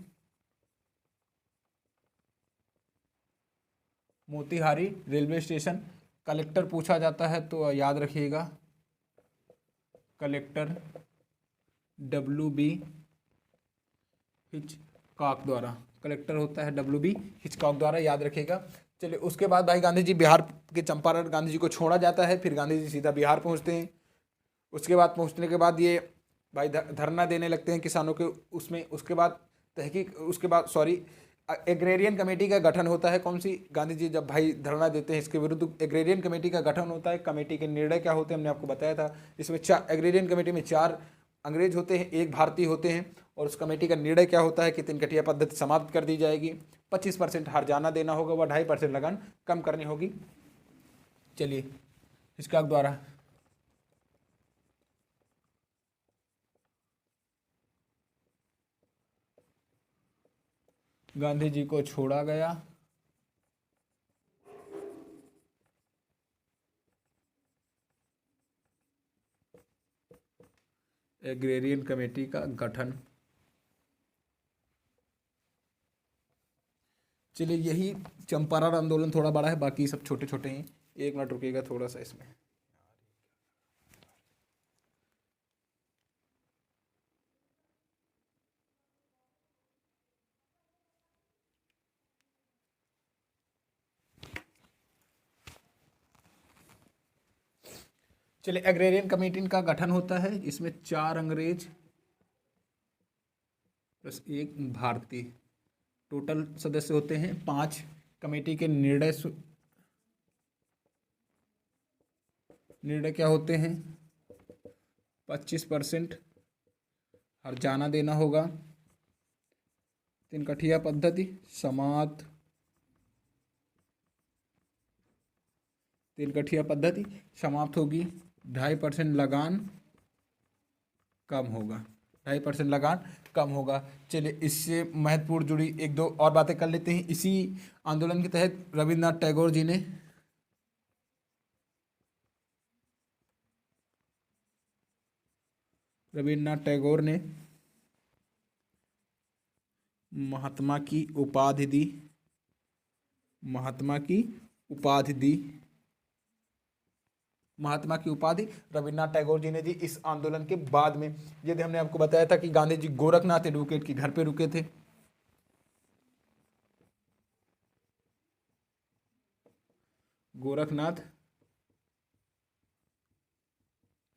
Motihari railway station. Collector पूछा जाता है तो याद रखिएगा, कलेक्टर WB हिचकॉक द्वारा। कलेक्टर होता है WB हिचकॉक द्वारा, याद रखिएगा। चलिए उसके बाद भाई गांधी जी बिहार के चंपारण गांधी जी को छोड़ा जाता है। फिर गांधी जी सीधा बिहार पहुंचते हैं। उसके बाद पहुंचने के बाद ये भाई धरना देने लगते हैं किसानों के उसमें। उसके बाद तहकीक, उसके बाद सॉरी, एग्रेरियन कमेटी का गठन होता है। कौन सी? गांधी जी जब भाई धरना देते हैं इसके विरुद्ध, एग्रेरियन कमेटी का गठन होता है। कमेटी के निर्णय क्या होते हैं हमने आपको बताया था। इसमें एग्रेरियन कमेटी में 4 अंग्रेज होते हैं, 1 भारतीय होते हैं। और उस कमेटी का निर्णय क्या होता है कि तिनकटिया पद्धति समाप्त कर दी जाएगी, 25% हर्जाना देना होगा व 2.5% लगान कम करनी होगी। चलिए हिचकॉक द्वारा गांधी जी को छोड़ा गया। एग्रेरियन कमेटी का गठन। चलिए यही चंपारण आंदोलन थोड़ा बड़ा है, बाकी सब छोटे छोटे हैं। 1 मिनट रुकिएगा थोड़ा सा इसमें। चलिए एग्रेरियन कमेटी का गठन होता है। इसमें 4 अंग्रेज प्लस 1 भारतीय, टोटल सदस्य होते हैं 5। कमेटी के निर्णय क्या होते हैं? 25% हर्जाना देना होगा, तिनकठिया पद्धति समाप्त, तिनकठिया पद्धति समाप्त होगी, 2.5% लगान कम होगा, 2.5% लगान कम होगा। चलिए इससे महत्वपूर्ण जुड़ी 1-2 और बातें कर लेते हैं। इसी आंदोलन के तहत रविन्द्रनाथ टैगोर जी ने महात्मा की उपाधि दी, महात्मा की उपाधि दी, महात्मा की उपाधि रविन्द्रनाथ टैगोर जी ने दी इस आंदोलन के बाद में। यदि हमने आपको बताया था कि गांधी जी गोरखनाथ एडवोकेट के घर पे रुके थे, गोरखनाथ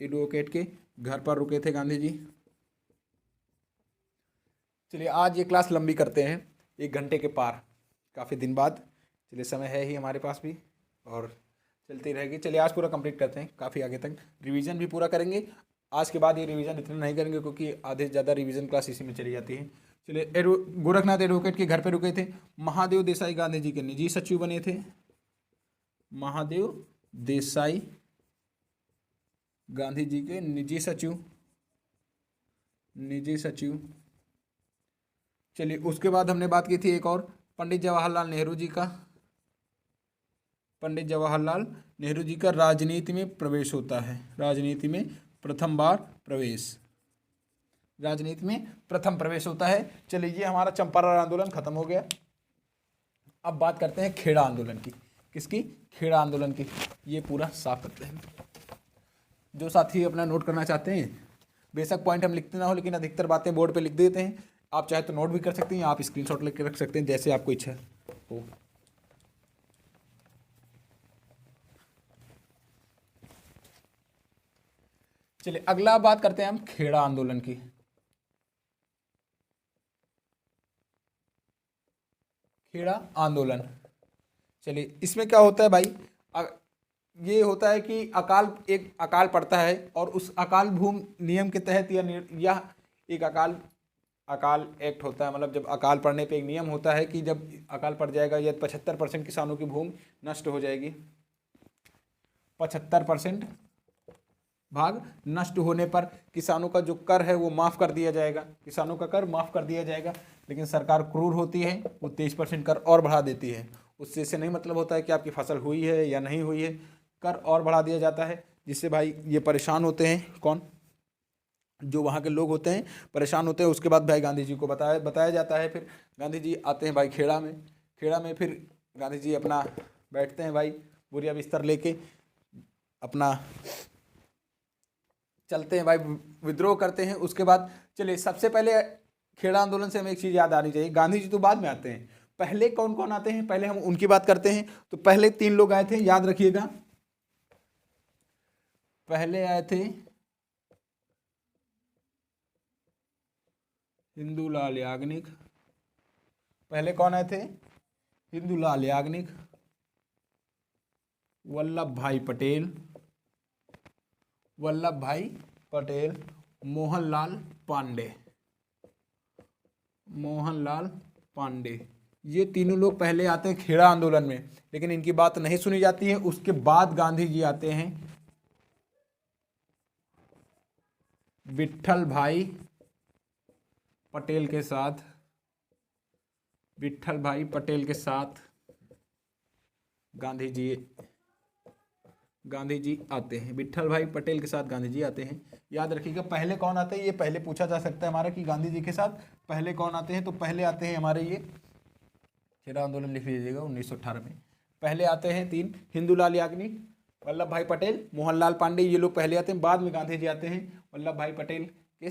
एडवोकेट के घर पर रुके थे गांधी जी। चलिए आज ये क्लास लंबी करते हैं, 1 घंटे के पार, काफ़ी दिन बाद। चलिए समय है ही हमारे पास भी और चलती रहेगी। चलिए आज पूरा कंप्लीट करते हैं, काफ़ी आगे तक रिवीजन भी पूरा करेंगे। आज के बाद ये रिवीजन इतना नहीं करेंगे क्योंकि आधे से ज़्यादा रिवीजन क्लास इसी में चली जाती है। चलिए गोरखनाथ एडवोकेट के घर पे रुके थे। महादेव देसाई गांधी जी के निजी सचिव बने थे। महादेव देसाई गांधी जी के निजी सचिव, निजी सचिव। चलिए उसके बाद हमने बात की थी एक और, पंडित जवाहरलाल नेहरू जी का। पंडित जवाहरलाल नेहरू जी का राजनीति में प्रवेश होता है, राजनीति में प्रथम बार प्रवेश, राजनीति में प्रथम प्रवेश होता है। चलिए ये हमारा चंपारण आंदोलन खत्म हो गया। अब बात करते हैं खेड़ा आंदोलन की। किसकी? खेड़ा आंदोलन की। ये पूरा साफ करते हैं। जो साथी अपना नोट करना चाहते हैं, बेशक पॉइंट हम लिखते ना हो लेकिन अधिकतर बातें बोर्ड पे लिख देते हैं। आप चाहे तो नोट भी कर सकते हैं, आप स्क्रीनशॉट लेकर रख सकते हैं, जैसे आपको इच्छा हो। चलिए अगला बात करते हैं हम खेड़ा आंदोलन की। खेड़ा आंदोलन, चलिए इसमें क्या होता है भाई, अ- ये होता है कि एक अकाल पड़ता है और उस अकाल भूमि नियम के तहत यह एक अकाल अकाल एक्ट होता है। मतलब जब अकाल पड़ने पे एक नियम होता है कि जब अकाल पड़ जाएगा या 75% किसानों की भूमि नष्ट हो जाएगी, 75% भाग नष्ट होने पर किसानों का जो कर है वो माफ़ कर दिया जाएगा, किसानों का कर माफ़ कर दिया जाएगा। लेकिन सरकार क्रूर होती है, वो 23% कर और बढ़ा देती है। उससे से नहीं मतलब होता है कि आपकी फसल हुई है या नहीं हुई है, कर और बढ़ा दिया जाता है, जिससे भाई ये परेशान होते हैं। कौन? जो वहाँ के लोग होते हैं परेशान होते हैं। उसके बाद भाई गांधी जी को बताया बताया जाता है। फिर गांधी जी आते हैं भाई खेड़ा में। खेड़ा में फिर गांधी जी अपना बैठते हैं भाई, बोरिया बिस्तर लेके अपना चलते हैं भाई, विद्रोह करते हैं। उसके बाद चलिए सबसे पहले खेड़ा आंदोलन से हमें एक चीज़ याद आनी चाहिए, गांधी जी तो बाद में आते हैं, पहले कौन कौन आते हैं पहले हम उनकी बात करते हैं। तो पहले 3 लोग आए थे, याद रखिएगा। पहले आए थे हिंदूलाल याग्निक। पहले कौन आए थे? हिंदूलाल याग्निक, वल्लभ भाई पटेल, वल्लभ भाई पटेल, मोहनलाल पांडे, मोहनलाल पांडे। ये तीनों लोग पहले आते हैं खेड़ा आंदोलन में, लेकिन इनकी बात नहीं सुनी जाती है। उसके बाद गांधी जी आते हैं, विट्ठल भाई पटेल के साथ, विट्ठल भाई पटेल के साथ गांधी जी आते हैं। विट्ठल भाई पटेल के साथ गांधी जी आते हैं। याद रखिएगा पहले कौन आते हैं, ये पहले पूछा जा सकता है हमारा कि गांधी जी के साथ पहले कौन आते हैं। तो पहले आते हैं हमारे ये खेड़ा आंदोलन लिख लीजिएगा 1918 में। पहले आते हैं 3, हिंदूलाल याग्निक, वल्लभ भाई पटेल, मोहनलाल पांडे। ये लोग पहले आते हैं। बाद में गांधी जी आते हैं, वल्लभ भाई पटेल के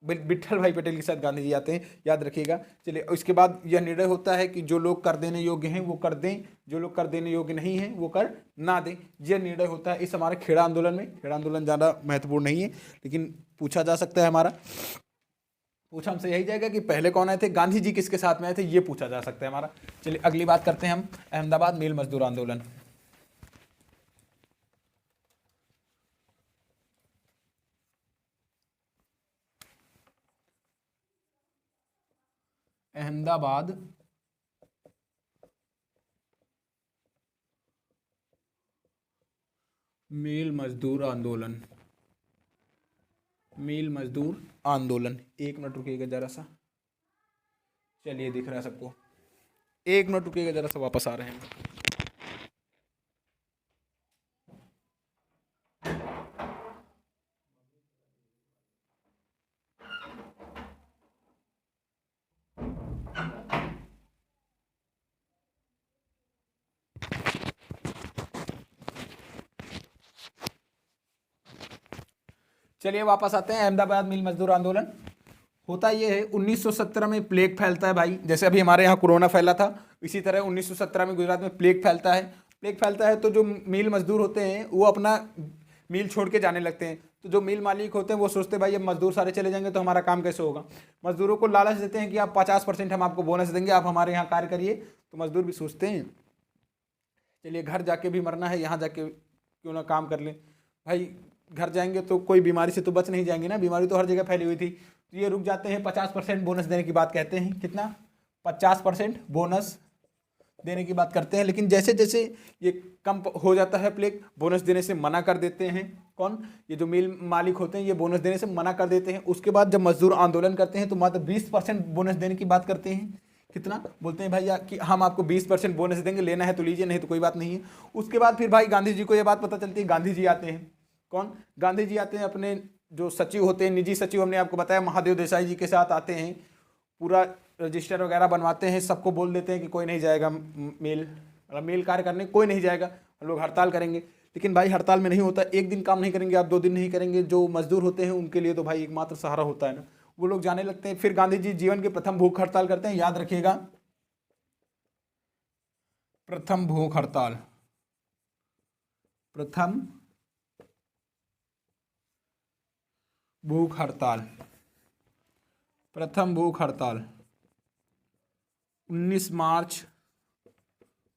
विट्ठल भाई पटेल के साथ गांधी जी आते हैं। याद रखिएगा। चलिए उसके बाद यह निर्णय होता है कि जो लोग कर देने योग्य हैं वो कर दें, जो लोग कर देने योग्य नहीं हैं वो कर ना दें। यह निर्णय होता है इस हमारे खेड़ा आंदोलन में। खेड़ा आंदोलन ज़्यादा महत्वपूर्ण नहीं है, लेकिन पूछा जा सकता है हमारा। पूछा हमसे यही जाएगा कि पहले कौन आए थे, गांधी जी किसके साथ में आए थे, ये पूछा जा सकता है हमारा। चलिए अगली बात करते हैं हम, अहमदाबाद मिल मजदूर आंदोलन। अहमदाबाद मिल मजदूर आंदोलन, मिल मजदूर आंदोलन। 1 मिनट रुकिएगा जरा सा। चलिए दिख रहा है सबको, 1 मिनट रुकिएगा जरा सा, वापस आ रहे हैं। चलिए वापस आते हैं। अहमदाबाद मिल मजदूर आंदोलन होता ये है 1917 में प्लेग फैलता है भाई। जैसे अभी हमारे यहाँ कोरोना फैला था, इसी तरह 1917 में गुजरात में प्लेग फैलता है। प्लेग फैलता है तो जो मिल मजदूर होते हैं वो अपना मिल छोड़ के जाने लगते हैं। तो जो मिल मालिक होते हैं वो सोचते हैं भाई अब मजदूर सारे चले जाएंगे तो हमारा काम कैसे होगा। मजदूरों को लालच देते हैं कि आप 50% हम आपको बोनस देंगे, आप हमारे यहाँ कार्य करिए। तो मजदूर भी सोचते हैं चलिए घर जाके भी मरना है, यहाँ जाके क्यों ना काम कर लें। भाई घर जाएंगे तो कोई बीमारी से तो बच नहीं जाएंगे ना, बीमारी तो हर जगह फैली हुई थी। तो ये रुक जाते हैं, 50% बोनस देने की बात कहते हैं। कितना? 50% बोनस देने की बात करते हैं। लेकिन जैसे जैसे ये कम हो जाता है प्लेग, बोनस देने से मना कर देते हैं। कौन? ये जो मिल मालिक होते हैं ये बोनस देने से मना कर देते हैं। उसके बाद जब मजदूर आंदोलन करते हैं तो मात्र 20% बोनस देने की बात करते हैं। कितना बोलते हैं भैया कि हम आपको 20% बोनस देंगे, लेना है तो लीजिए नहीं तो कोई बात नहीं है। उसके बाद फिर भाई गांधी जी को ये बात पता चलती है, गांधी जी आते हैं। कौन? गांधी जी आते हैं, अपने जो सचिव होते हैं, निजी सचिव हमने आपको बताया महादेव देसाई जी के साथ आते हैं। पूरा रजिस्टर वगैरह बनवाते हैं, सबको बोल देते हैं कि कोई नहीं जाएगा मेल कार्य करने, कोई नहीं जाएगा, हम लोग हड़ताल करेंगे। लेकिन भाई हड़ताल में नहीं होता, एक दिन काम नहीं करेंगे आप, 2 दिन नहीं करेंगे, जो मजदूर होते हैं उनके लिए तो भाई एकमात्र सहारा होता है ना, वो लोग जाने लगते हैं। फिर गांधी जी जीवन के प्रथम भूख हड़ताल करते हैं। याद रखिएगा, प्रथम भूख हड़ताल, प्रथम भूख हड़ताल, प्रथम भूख हड़ताल 19 मार्च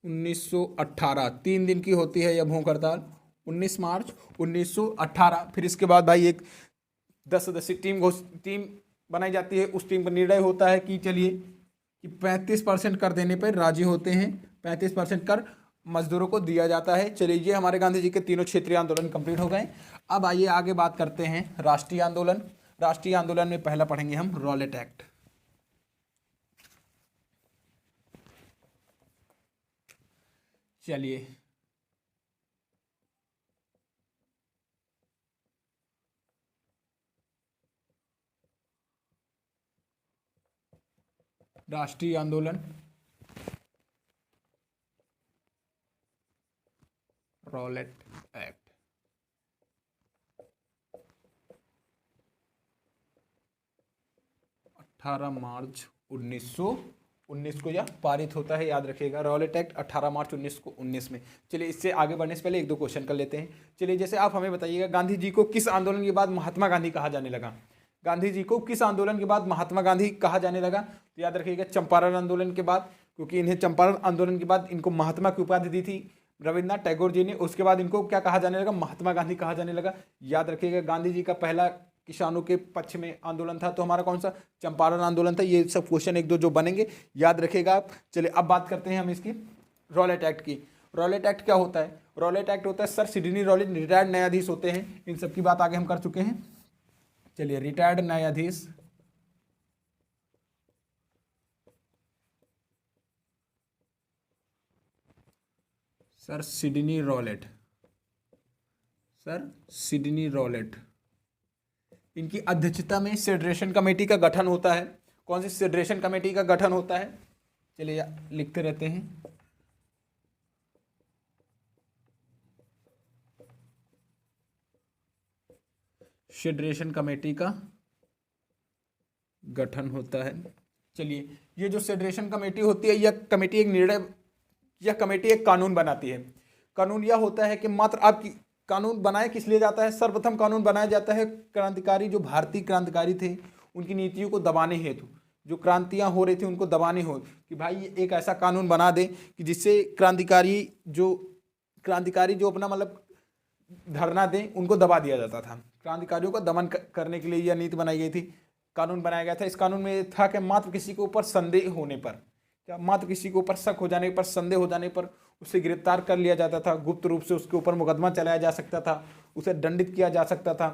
1918, 3 दिन की होती है यह भूख हड़ताल 19 मार्च 1918। फिर इसके बाद भाई एक 10 सदस्यीय टीम बनाई जाती है। उस टीम पर निर्णय होता है कि चलिए कि 35% कर देने पर राजी होते हैं, 35% कर मजदूरों को दिया जाता है। चलिए ये हमारे गांधी जी के तीनों क्षेत्रीय आंदोलन कंप्लीट हो गए। अब आइए आगे बात करते हैं राष्ट्रीय आंदोलन। राष्ट्रीय आंदोलन में पहला पढ़ेंगे हम रॉलेट एक्ट। चलिए राष्ट्रीय आंदोलन रॉलेट एक्ट 18 मार्च 1919 को यह पारित होता है, याद रखिएगा। रॉलेट एक्ट 18 मार्च 1919 में। चलिए इससे आगे बढ़ने से पहले एक दो क्वेश्चन कर लेते हैं। चलिए जैसे आप हमें बताइएगा गांधी जी को किस आंदोलन के बाद महात्मा गांधी कहा जाने लगा? गांधी जी को किस आंदोलन के बाद महात्मा गांधी कहा जाने लगा? तो याद रखिएगा चंपारण आंदोलन के बाद, क्योंकि इन्हें चंपारण आंदोलन के बाद इनको महात्मा की उपाधि दी थी रविन्द्रनाथ टैगोर जी ने। उसके बाद इनको क्या कहा जाने लगा? महात्मा गांधी कहा जाने लगा। याद रखिएगा गांधी जी का पहला किसानों के पक्ष में आंदोलन था तो हमारा कौन सा? चंपारण आंदोलन था। ये सब क्वेश्चन एक दो जो बनेंगे याद रखिएगा आप। चलिए अब बात करते हैं हम इसकी रॉलेट एक्ट की। रॉलेट एक्ट क्या होता है? रॉलेट एक्ट होता है सर सिडनी रॉलेट रिटायर्ड न्यायाधीश होते हैं। इन सब की बात आगे हम कर चुके हैं। चलिए रिटायर्ड न्यायाधीश sir Sydney Rowlatt, sir Sydney Rowlatt, इनकी अध्यक्षता में फेडरेशन कमेटी का गठन होता है। कौन सी फेडरेशन कमेटी का गठन होता है? चलिए लिखते रहते हैं। फेडरेशन कमेटी का गठन होता है। चलिए ये जो फेडरेशन कमेटी होती है यह कमेटी एक कानून बनाती है। कानून यह होता है कि मात्र आपकी कानून बनाया किस लिए जाता है? सर्वप्रथम कानून बनाया जाता है क्रांतिकारी, जो भारतीय क्रांतिकारी थे उनकी नीतियों को दबाने हेतु, जो क्रांतियां हो रही थी उनको दबाने हो, कि भाई एक ऐसा कानून बना दे कि जिससे क्रांतिकारी जो अपना मतलब धरना दें उनको दबा दिया जाता था। क्रांतिकारियों को दमन करने के लिए यह नीति बनाई गई थी, कानून बनाया गया था। इस कानून में था कि मात्र किसी के ऊपर संदेह होने पर, मात्र किसी के ऊपर शक हो जाने पर, संदेह हो जाने पर उसे गिरफ्तार कर लिया जाता था। गुप्त रूप से उसके ऊपर मुकदमा चलाया जा सकता था, उसे दंडित किया जा सकता था।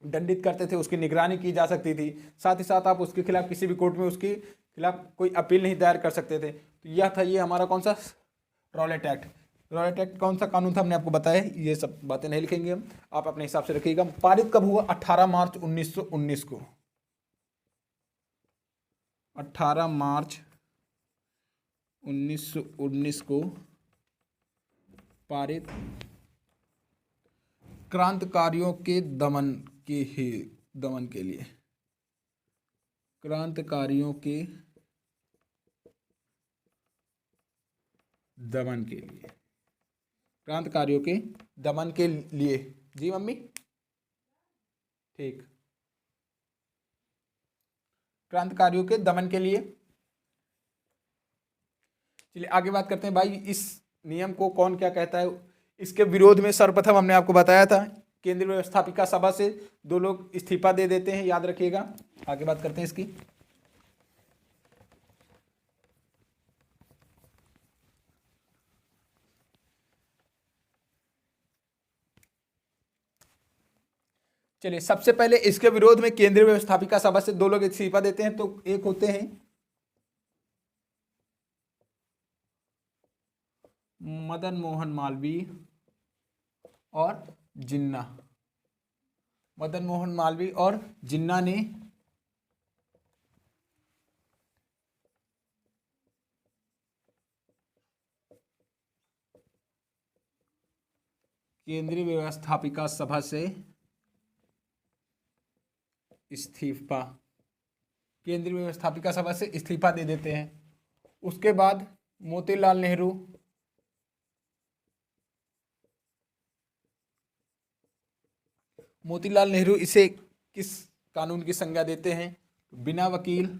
दंडित करते थे, उसकी निगरानी की जा सकती थी। साथ ही साथ आप उसके खिलाफ किसी भी कोर्ट में उसके खिलाफ कोई अपील नहीं दायर कर सकते थे। तो यह था ये हमारा कौन सा? Rowlatt act. रॉलेट एक्ट कौन सा कानून था हमने आपको बताया। ये सब बातें नहीं लिखेंगे हम, आप अपने हिसाब से रखिएगा। पारित कब हुआ? 18 मार्च 1919 को। 18 मार्च 1919 को पारित क्रांतिकारियों के दमन के लिए, क्रांतिकारियों के दमन के लिए, क्रांतिकारियों के दमन के लिए। जी मम्मी ठीक, क्रांतिकारियों के दमन के लिए। चलिए आगे बात करते हैं भाई इस नियम को कौन क्या कहता है। इसके विरोध में सर्वप्रथम हमने आपको बताया था केंद्रीय व्यवस्थापिका सभा से 2 लोग इस्तीफा दे देते हैं, याद रखिएगा। आगे बात करते हैं इसकी। चलिए सबसे पहले इसके विरोध में केंद्रीय व्यवस्थापिका सभा से 2 लोग इस्तीफा देते हैं। तो एक होते हैं मदन मोहन मालवीय और जिन्ना। मदन मोहन मालवीय और जिन्ना ने केंद्रीय व्यवस्थापिका सभा से इस्तीफा, केंद्रीय व्यवस्थापिका सभा से इस्तीफा दे देते हैं। उसके बाद मोतीलाल नेहरू इसे किस कानून की संज्ञा देते हैं? बिना वकील,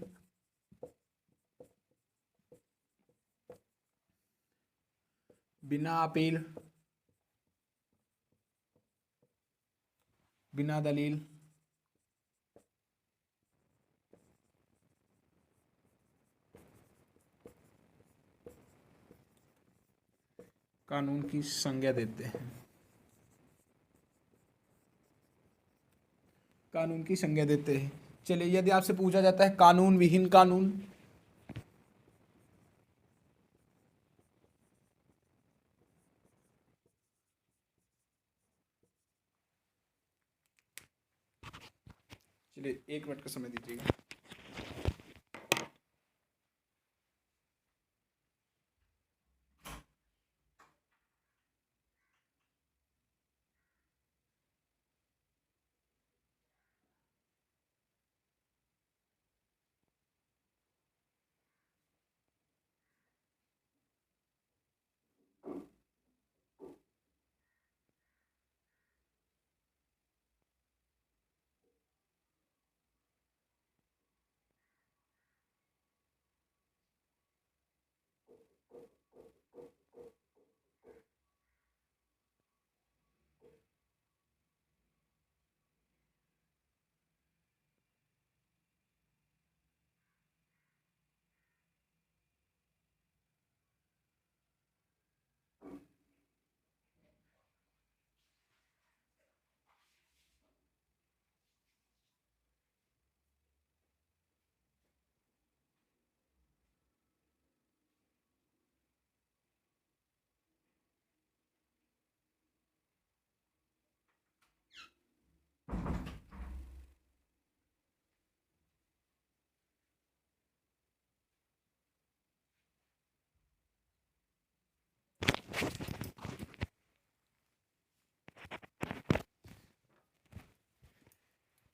बिना अपील, बिना दलील, कानून की संज्ञा देते हैं। कानून की संज्ञा देते हैं। चलिए, यदि आपसे पूछा जाता है कानून विहीन कानून, चलिए 1 मिनट का समय दीजिएगा।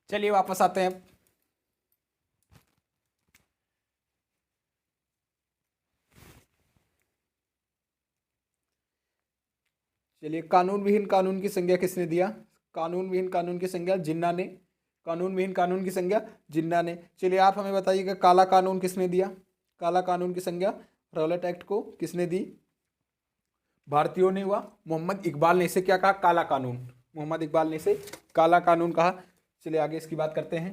चलिए वापस आते हैं। चलिए, कानून विहीन कानून की संज्ञा किसने दिया? कानून विहीन कानून की संज्ञा जिन्ना ने। कानून विहीन कानून की संज्ञा जिन्ना ने। चलिए, आप हमें बताइएगा काला कानून किसने दिया? काला कानून की संज्ञा रॉलेट एक्ट को किसने दी? भारतीयों ने हुआ। मोहम्मद इकबाल ने इसे क्या कहा? काला कानून। मोहम्मद इकबाल ने इसे काला कानून कहा। चलिए आगे इसकी बात करते हैं।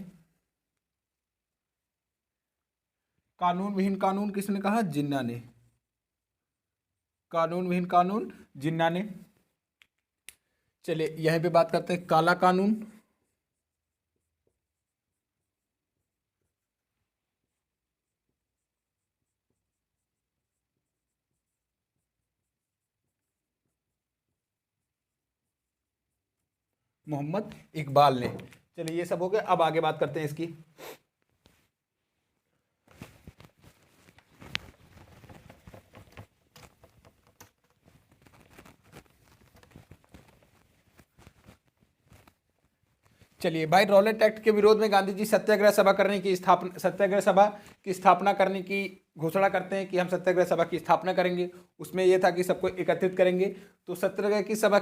कानून विहीन कानून किसने कहा? जिन्ना ने। कानून विहीन कानून जिन्ना ने। चलिए यहीं पे बात करते हैं काला कानून। मोहम्मद इकबाल ने। चलिए ये सब हो गया, अब आगे बात करते हैं इसकी। चलिए भाई, रॉलेट एक्ट के विरोध में गांधी जी सत्याग्रह सभा की स्थापना करने की घोषणा करते हैं कि हम सत्याग्रह सभा की स्थापना करेंगे। उसमें यह था कि सबको एकत्रित करेंगे। तो सत्याग्रह सभा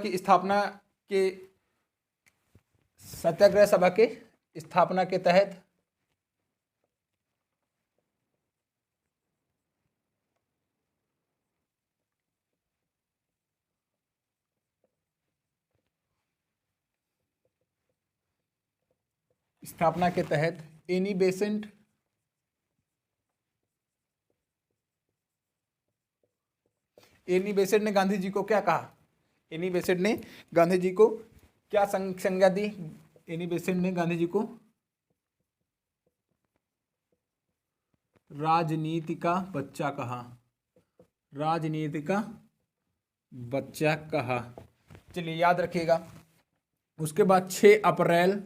के स्थापना के तहत एनी बेसेंट ने गांधी जी को क्या कहा? एनी बेसेंट ने गांधी जी को क्या संज्ञा दी? एनी बेसेंट ने गांधी जी को राजनीति का बच्चा कहा। राजनीति का बच्चा कहा। चलिए याद रखिएगा। उसके बाद 6 अप्रैल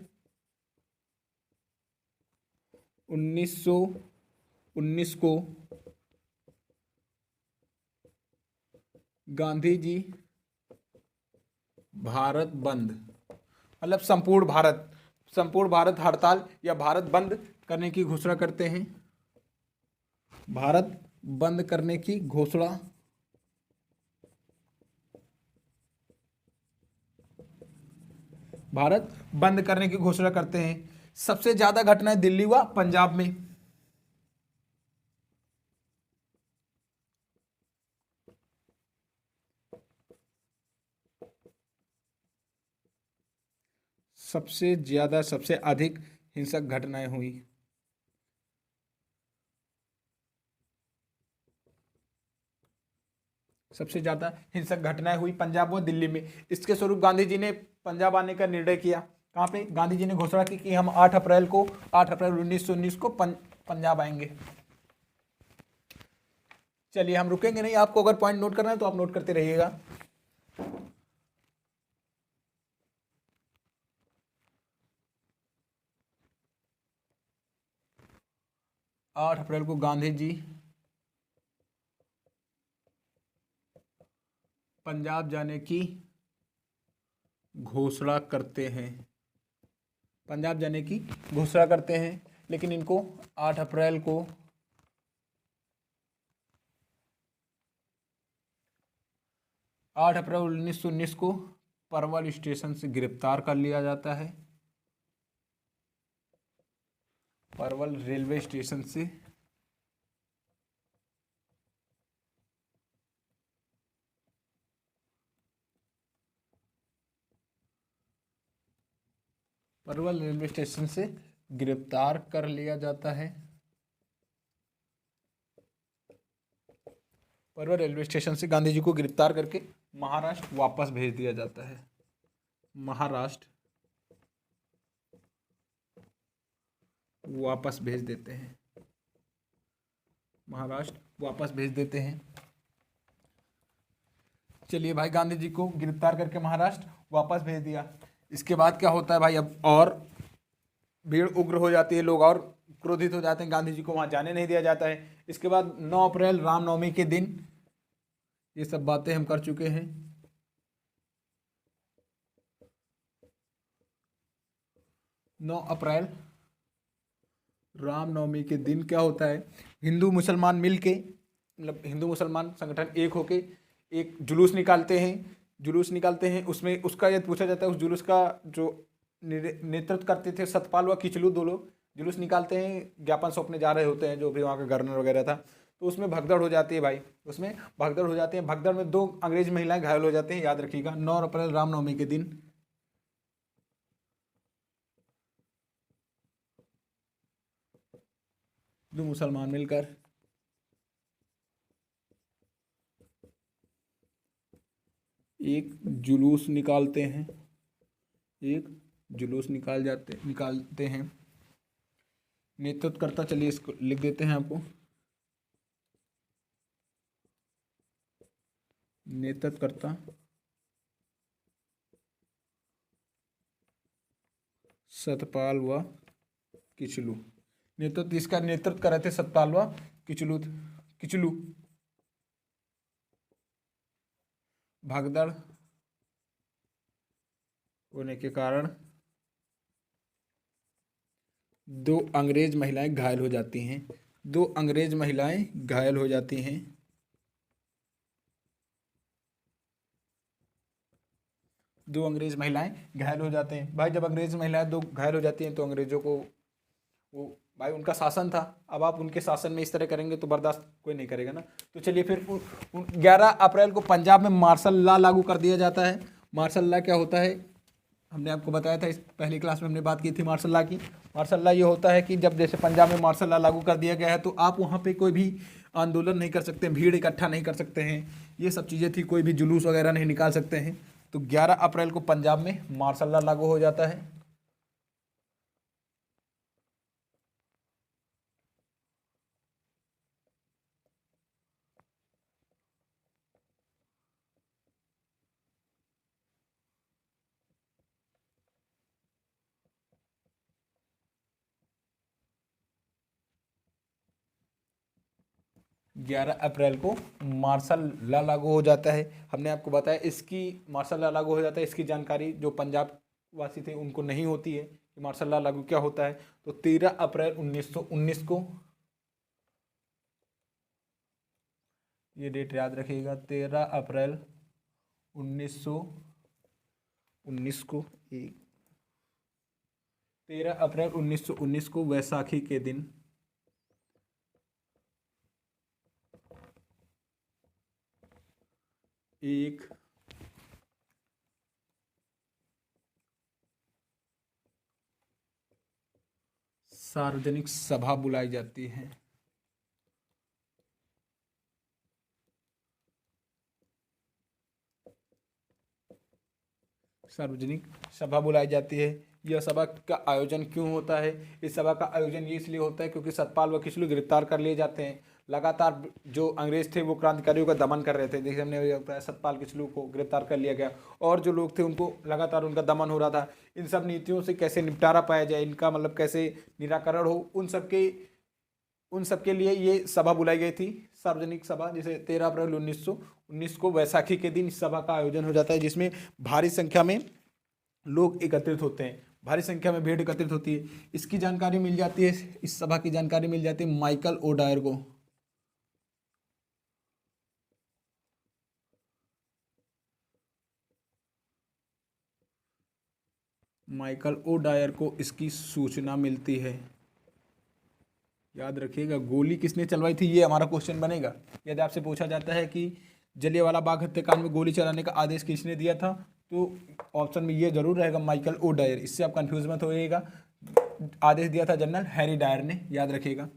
1919 को गांधी जी भारत बंद, मतलब संपूर्ण भारत हड़ताल या भारत बंद करने की घोषणा करते हैं। भारत बंद करने की घोषणा करते हैं। सबसे ज्यादा घटनाएं दिल्ली व पंजाब में। सबसे ज्यादा, सबसे अधिक हिंसक घटनाएं हुई। सबसे ज्यादा हिंसक घटनाएं हुई पंजाब व दिल्ली में। इसके स्वरूप गांधी जी ने पंजाब आने का निर्णय किया। कहाँ पे? गांधी जी ने घोषणा की कि हम 8 अप्रैल 1919 को पंजाब आएंगे। चलिए हम रुकेंगे नहीं, आपको अगर पॉइंट नोट करना है तो आप नोट करते रहिएगा। 8 अप्रैल को गांधी जी पंजाब जाने की घोषणा करते हैं। पंजाब जाने की घोषणा करते हैं, लेकिन इनको 8 अप्रैल को 1919 को परवल स्टेशन से गिरफ्तार कर लिया जाता है। परवल रेलवे स्टेशन से परवल रेलवे स्टेशन से गिरफ्तार कर लिया जाता है। परवल रेलवे स्टेशन से गांधी जी को गिरफ्तार करके महाराष्ट्र वापस भेज दिया जाता है। महाराष्ट्र वापस भेज देते हैं। महाराष्ट्र वापस भेज देते हैं। चलिए भाई, गांधी जी को गिरफ्तार करके महाराष्ट्र वापस भेज दिया। इसके बाद क्या होता है भाई? अब और भीड़ उग्र हो जाती है, लोग और क्रोधित हो जाते हैं, गांधी जी को वहां जाने नहीं दिया जाता है। इसके बाद 9 अप्रैल रामनवमी के दिन, ये सब बातें हम कर चुके हैं। 9 अप्रैल रामनवमी के दिन क्या होता है? हिंदू मुसलमान मिलके, मतलब हिंदू मुसलमान संगठन एक होके एक जुलूस निकालते हैं। जुलूस निकालते हैं, उसमें उसका यह पूछा जाता है, उस जुलूस का जो नेतृत्व करते थे सतपाल व किचलू, दो लोग जुलूस निकालते हैं, ज्ञापन सौंपने जा रहे होते हैं, जो भी वहाँ का गवर्नर वगैरह था। तो उसमें भगदड़ हो जाती है भाई, उसमें भगदड़ हो जाती है। भगदड़ में 2 अंग्रेज महिलाएं घायल हो जाते हैं, याद रखिएगा। 9 अप्रैल रामनवमी के दिन हिंदू मुसलमान मिलकर एक जुलूस निकालते हैं। एक जुलूस निकालते हैं। नेतृत्वकर्ता, चलिए इसको लिख देते हैं आपको। नेतृत्वकर्ता सतपाल व किचलू। नेतृत्व, इसका नेतृत्व कर रहे थे सतपाल व किचलू। भगदड़ होने के कारण 2 अंग्रेज महिलाएं घायल हो जाती हैं। 2 अंग्रेज महिलाएं घायल हो जाती हैं। 2 अंग्रेज महिलाएं घायल हो जाते हैं। भाई जब अंग्रेज महिलाएं 2 घायल हो जाती हैं तो अंग्रेजों को, वो भाई उनका शासन था, अब आप उनके शासन में इस तरह करेंगे तो बर्दाश्त कोई नहीं करेगा ना। तो चलिए फिर 11 अप्रैल को पंजाब में मार्शल लॉ लागू कर दिया जाता है। मार्शल लॉ क्या होता है? हमने आपको बताया था, इस पहली क्लास में हमने बात की थी मार्शल लॉ की। मार्शल लॉ ये होता है कि जब जैसे पंजाब में मार्शल लॉ लागू कर दिया गया है तो आप वहाँ पे कोई भी आंदोलन नहीं कर सकते, भीड़ इकट्ठा नहीं कर सकते हैं, ये सब चीज़ें थी। कोई भी जुलूस वगैरह नहीं निकाल सकते हैं। तो 11 अप्रैल को पंजाब में मार्शल लॉ लागू हो जाता है। 11 अप्रैल को मार्शल लॉ लागू हो जाता है। हमने आपको बताया इसकी, मार्शल लॉ लागू हो जाता है, इसकी जानकारी जो पंजाब वासी थे उनको नहीं होती है कि मार्शल लॉ लागू क्या होता है। तो 13 अप्रैल 1919 को, ये डेट याद रखिएगा, 13 अप्रैल 1919 को एक 13 अप्रैल 1919 को वैसाखी के दिन एक सार्वजनिक सभा बुलाई जाती है। सार्वजनिक सभा बुलाई जाती है। यह सभा का आयोजन क्यों होता है? इस सभा का आयोजन ये इसलिए होता है क्योंकि सतपाल व किसलू गिरफ्तार कर लिए जाते हैं। लगातार जो अंग्रेज थे वो क्रांतिकारियों का दमन कर रहे थे। देखिए हमने अभी बताया सतपाल किसलू को गिरफ्तार कर लिया गया और जो लोग थे उनको लगातार उनका दमन हो रहा था। इन सब नीतियों से कैसे निपटारा पाया जाए, इनका मतलब कैसे निराकरण हो, उन सबके लिए ये सभा बुलाई गई थी, सार्वजनिक सभा, जिसे 13 अप्रैल 1919 को वैसाखी के दिन इस सभा का आयोजन हो जाता है, जिसमें भारी संख्या में लोग एकत्रित होते हैं, भारी संख्या में भीड़ एकत्रित होती है। इसकी जानकारी मिल जाती है, इस सभा की जानकारी मिल जाती है माइकल ओडायर को। माइकल ओडायर को इसकी सूचना मिलती है। याद रखिएगा, गोली किसने चलवाई थी, ये हमारा क्वेश्चन बनेगा। यदि आपसे पूछा जाता है कि जलियांवाला बाग हत्याकांड में गोली चलाने का आदेश किसने दिया था, तो ऑप्शन में ये जरूर रहेगा माइकल ओडायर। इससे आप कंफ्यूज मत होइएगा। आदेश दिया था जनरल हैरी डायर ने, याद रखिएगा।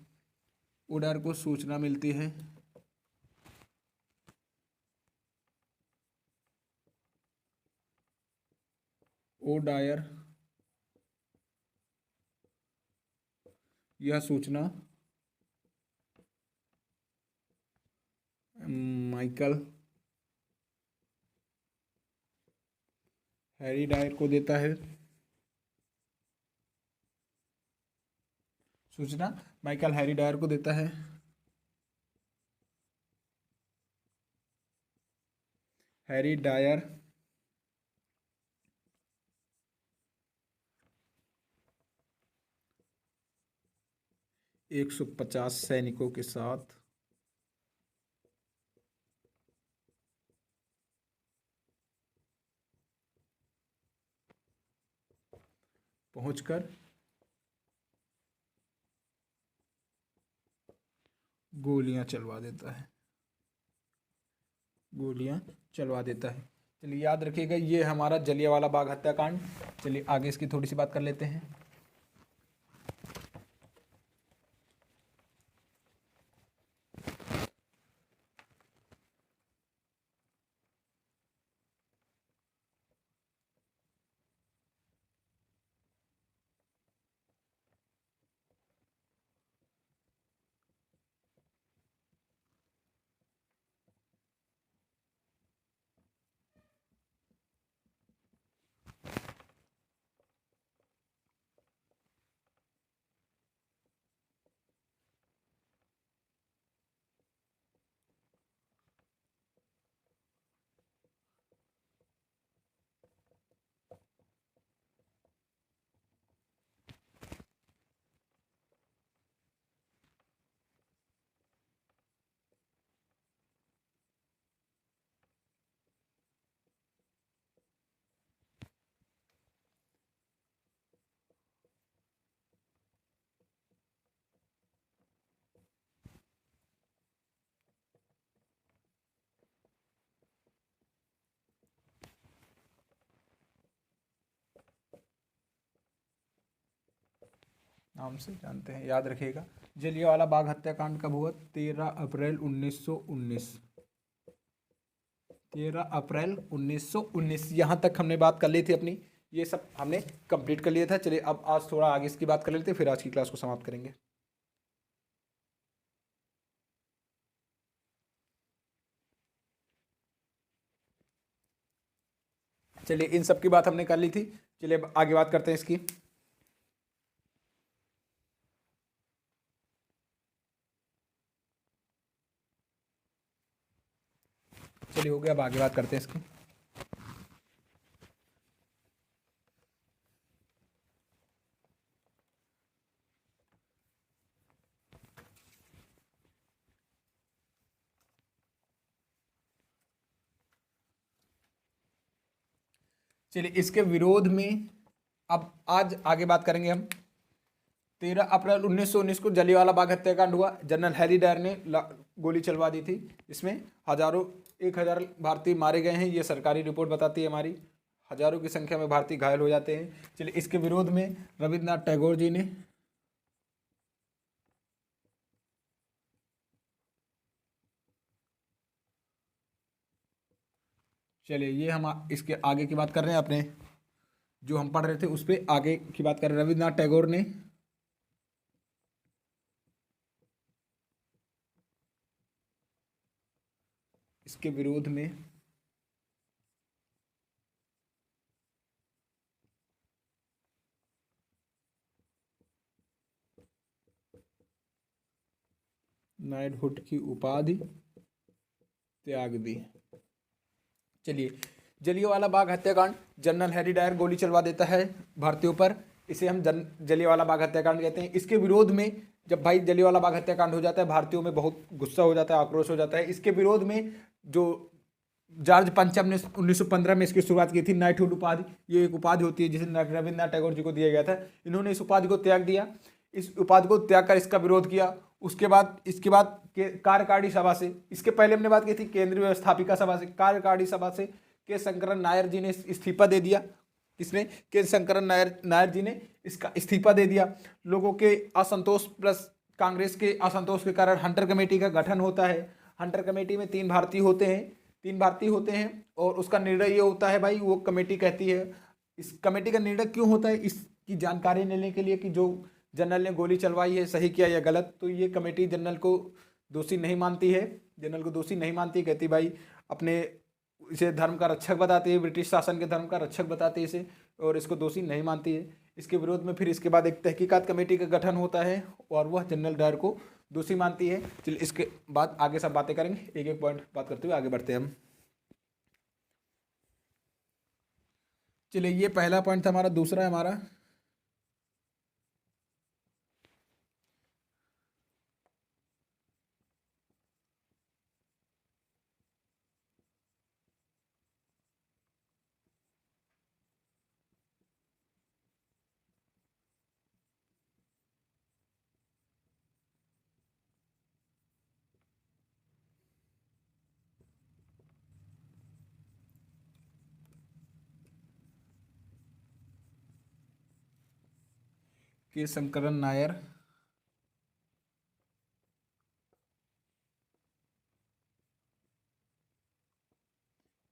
ओडायर को सूचना मिलती है ओडायर यह सूचना माइकल हैरी डायर को देता है। सूचना माइकल हैरी डायर को देता है। हैरी डायर 150 सैनिकों के साथ पहुंचकर गोलियां चलवा देता है। चलिए याद रखिएगा, ये हमारा जलियांवाला बाग हत्याकांड। चलिए आगे इसकी थोड़ी सी बात कर लेते हैं। नाम से जानते हैं, याद रखिएगा। जलियांवाला बाग हत्याकांड कब हुआ? 13 अप्रैल 1919। 13 अप्रैल 1919। यहाँ तक हमने बात कर ली थी अपनी, ये सब हमने कंप्लीट कर लिया था। चलिए अब आज थोड़ा आगे इसकी बात कर लेते हैं, फिर आज की क्लास को समाप्त करेंगे। चलिए इन सब की बात हमने कर ली थी, चलिए अब आगे बात करते हैं इसकी। चलिए हो गया, अब आगे बात करते हैं इसकी। चलिए इसके विरोध में अब आज आगे बात करेंगे हम। 13 अप्रैल 1919 को जलियांवाला बाग हत्याकांड हुआ। जनरल हैरी डायर ने गोली चलवा दी थी। इसमें 1000 भारतीय मारे गए हैं, ये सरकारी रिपोर्ट बताती है हमारी। हजारों की संख्या में भारतीय घायल हो जाते हैं। चलिए, इसके विरोध में रविन्द्रनाथ टैगोर जी ने चलिए ये हम इसके आगे की बात कर रहे हैं, अपने जो हम पढ़ रहे थे उस पर आगे की बात कर रहे हैं। रविन्द्रनाथ टैगोर ने इसके विरोध में नाइटहुड की उपाधि त्याग दी। चलिए, जलियांवाला बाग हत्याकांड, जनरल हैरी डायर गोली चलवा देता है भारतीयों पर, इसे हम जलियांवाला बाग हत्याकांड कहते हैं। इसके विरोध में जब भाई जलियांवाला बाग हत्याकांड हो जाता है, भारतीयों में बहुत गुस्सा हो जाता है, आक्रोश हो जाता है। इसके विरोध में जो जॉर्ज पंचम ने 1915 में इसकी शुरुआत की थी, नाइटहुड उपाधि, ये एक उपाधि होती है जिसे रविन्द्रनाथ टैगोर जी को दिया गया था। इन्होंने इस उपाधि को त्याग दिया, इस उपाधि को त्याग कर इसका विरोध किया। इसके बाद कार्यकारिणी सभा से, इसके पहले हमने बात की थी केंद्रीय व्यवस्थापिका सभा से, कार्यकारिणी सभा से के शंकरन नायर जी ने इस्तीफा दे दिया। किसने? के शंकरन नायर जी ने इसका इस्तीफा दे दिया। लोगों के असंतोष प्लस कांग्रेस के असंतोष के कारण हंटर कमेटी का गठन होता है। हंटर कमेटी में 3 भारतीय होते हैं और उसका निर्णय ये होता है भाई, वो कमेटी कहती है, इस कमेटी का निर्णय क्यों होता है इसकी जानकारी लेने के लिए कि जो जनरल ने गोली चलवाई है सही किया या गलत। तो ये कमेटी जनरल को दोषी नहीं मानती है, कहती भाई अपने इसे धर्म का रक्षक बताती है, ब्रिटिश शासन के धर्म का रक्षक बताती है इसे, और इसको दोषी नहीं मानती है। इसके विरोध में फिर इसके बाद एक तहकीकात कमेटी का गठन होता है और वह जनरल डायर को दोषी मानती है। चलिए, इसके बाद आगे सब बातें करेंगे, एक एक पॉइंट बात करते हुए आगे बढ़ते हैं हम। चलिए, ये पहला पॉइंट था हमारा। दूसरा है हमारा के शंकरन नायर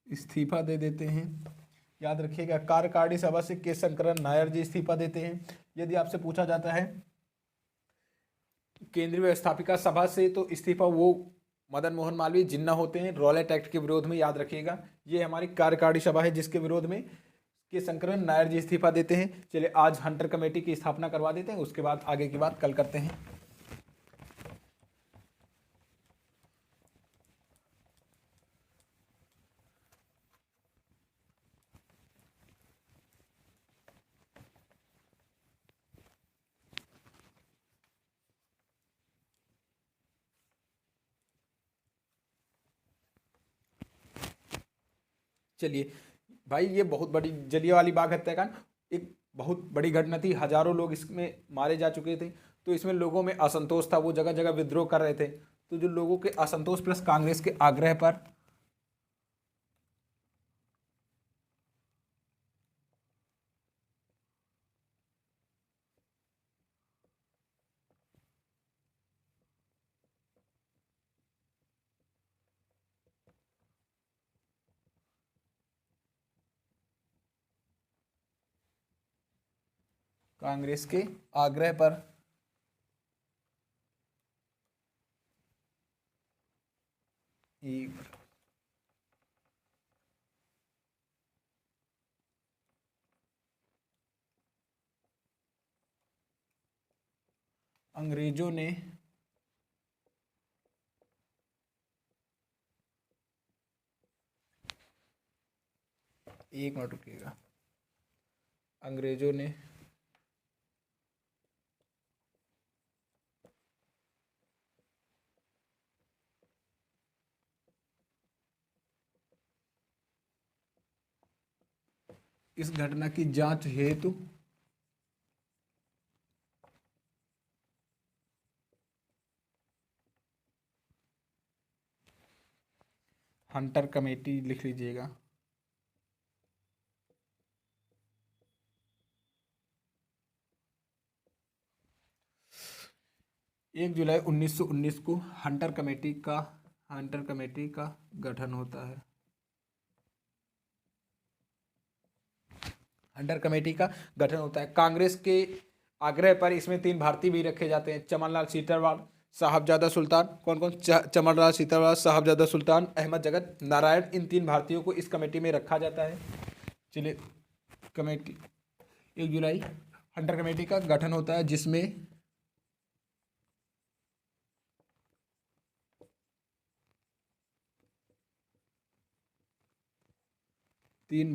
इस्तीफा दे देते हैं। याद रखिएगा, कार्यकारिणी सभा से के शंकरन नायर जी इस्तीफा देते हैं। यदि आपसे पूछा जाता है केंद्रीय व्यवस्थापिका सभा से, तो इस्तीफा वो मदन मोहन मालवीय जिन्ना होते हैं रॉलेट एक्ट के विरोध में। याद रखिएगा, ये हमारी कार्यकारिणी सभा है जिसके विरोध में के शंकरन नायर जी इस्तीफा देते हैं। चलिए, आज हंटर कमेटी की स्थापना करवा देते हैं, उसके बाद आगे की बात कल करते हैं। चलिए भाई, ये बहुत बड़ी जलियांवाला बाग हत्याकांड एक बहुत बड़ी घटना थी। हजारों लोग इसमें मारे जा चुके थे। तो इसमें लोगों में असंतोष था, वो जगह जगह विद्रोह कर रहे थे। तो जो लोगों के असंतोष प्लस कांग्रेस के आग्रह पर कांग्रेस के आग्रह पर अंग्रेजों ने एक मिनट रुकिएगा, अंग्रेजों ने इस घटना की जांच हेतु हंटर कमेटी लिख लीजिएगा। एक जुलाई 1919 को हंटर कमेटी का गठन होता है। हंटर कमेटी का गठन होता है। कांग्रेस के आग्रह पर इसमें 3 भारतीय भी रखे जाते हैं, चमनलाल सीतरवाल, साहबजादा सुल्तान। कौन कौन? चमनलाल सीतरवाल, साहबजादा सुल्तान, अहमद जगत नारायण। इन 3 भारतीयों को इस कमेटी में रखा जाता है। चलिए, कमेटी 1 जुलाई हंटर कमेटी का गठन होता है, जिसमें तीन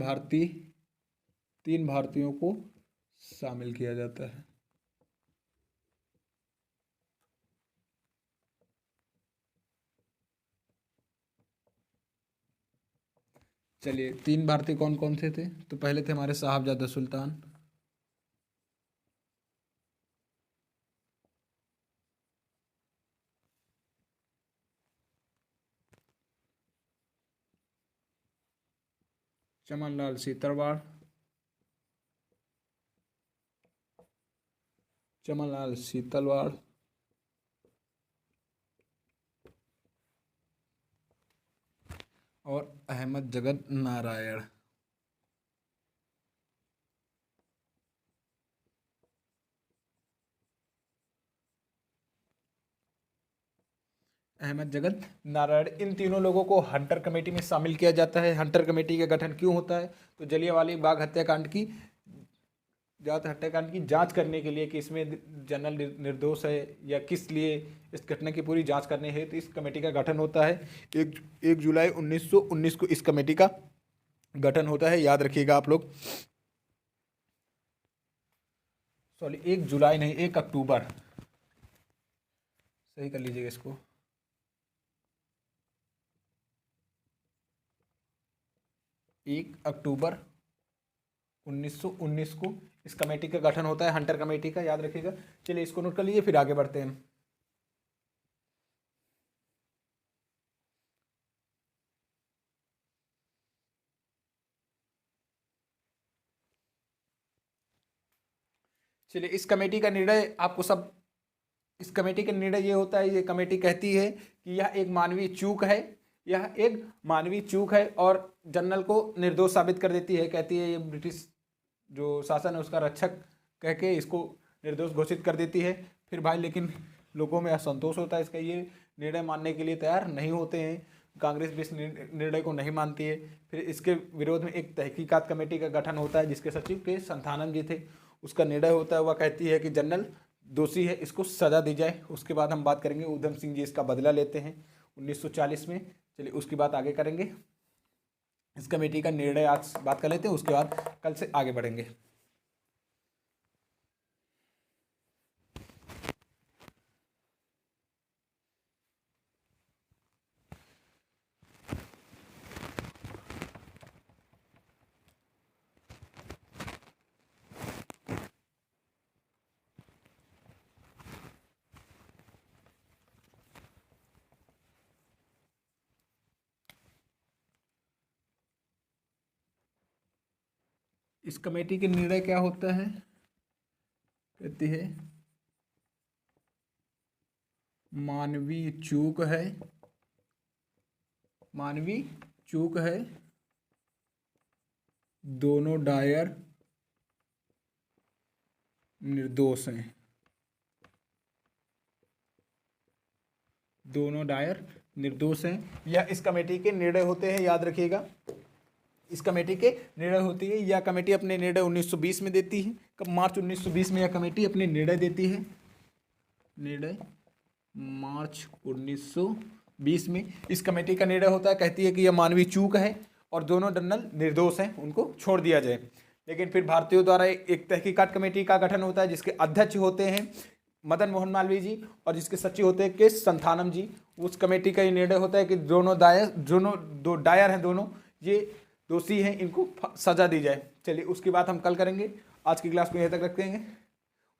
भारतीयों को शामिल किया जाता है। चलिए, 3 भारतीय कौन कौन से थे? तो पहले थे हमारे साहबजादा सुल्तान, चमनलाल सीतरवाड़, और अहमद जगत नारायण। अहमद जगत नारायण, इन तीनों लोगों को हंटर कमेटी में शामिल किया जाता है। हंटर कमेटी का गठन क्यों होता है? तो जलियांवाला बाग हत्याकांड की जांच करने के लिए कि इसमें जनरल निर्दोष है या किस लिए, इस घटना की पूरी जांच करने है, तो इस कमेटी का गठन होता है। 1 जुलाई 1919 को इस कमेटी का गठन होता है, याद रखिएगा आप लोग। सॉरी, 1 जुलाई नहीं, 1 अक्टूबर, सही कर लीजिएगा इसको। 1 अक्टूबर 1919 को इस कमेटी का गठन होता है, हंटर कमेटी का, याद रखिएगा। चलिए, इसको नोट कर लीजिए, फिर आगे बढ़ते हैं। चलिए, इस कमेटी का निर्णय आपको सब, इस कमेटी का निर्णय ये होता है, ये कमेटी कहती है कि यह एक मानवीय चूक है और जनरल को निर्दोष साबित कर देती है। कहती है ये ब्रिटिश जो शासन है उसका रक्षक कह के इसको निर्दोष घोषित कर देती है। फिर भाई लेकिन लोगों में असंतोष होता है, इसका ये निर्णय मानने के लिए तैयार नहीं होते हैं। कांग्रेस भी इस निर्णय को नहीं मानती है। फिर इसके विरोध में एक तहकीकात कमेटी का गठन होता है, जिसके सचिव के संथानम जी थे। उसका निर्णय होता है, वह कहती है कि जनरल दोषी है, इसको सजा दी जाए। उसके बाद हम बात करेंगे, ऊधम सिंह जी इसका बदला लेते हैं 1940 में। चलिए, उसकी बात आगे करेंगे। इस कमेटी का निर्णय आज बात कर लेते हैं, उसके बाद कल से आगे बढ़ेंगे। इस कमेटी के निर्णय क्या होता है? कहती है मानवीय चूक है, दोनों डायर निर्दोष हैं। यह इस कमेटी के निर्णय होते हैं, याद रखिएगा। इस कमेटी के निर्णय होती है। यह कमेटी अपने निर्णय 1920 में देती है। कब? मार्च 1920 में यह कमेटी अपने निर्णय देती है। निर्णय मार्च 1920 में इस कमेटी का निर्णय होता है, कहती है कि यह मानवीय चूक है और दोनों जनरल निर्दोष हैं, उनको छोड़ दिया जाए। लेकिन फिर भारतीयों द्वारा एक तहकीकात कमेटी का गठन होता है, जिसके अध्यक्ष होते हैं मदन मोहन मालवीय जी और जिसके सचिव होते हैं के संथानम जी। उस कमेटी का ये निर्णय होता है कि दोनों दो डायर हैं, दोनों ये दोषी हैं, इनको सजा दी जाए। चलिए, उसकी बात हम कल करेंगे। आज की क्लास को यहीं तक रखते हैं।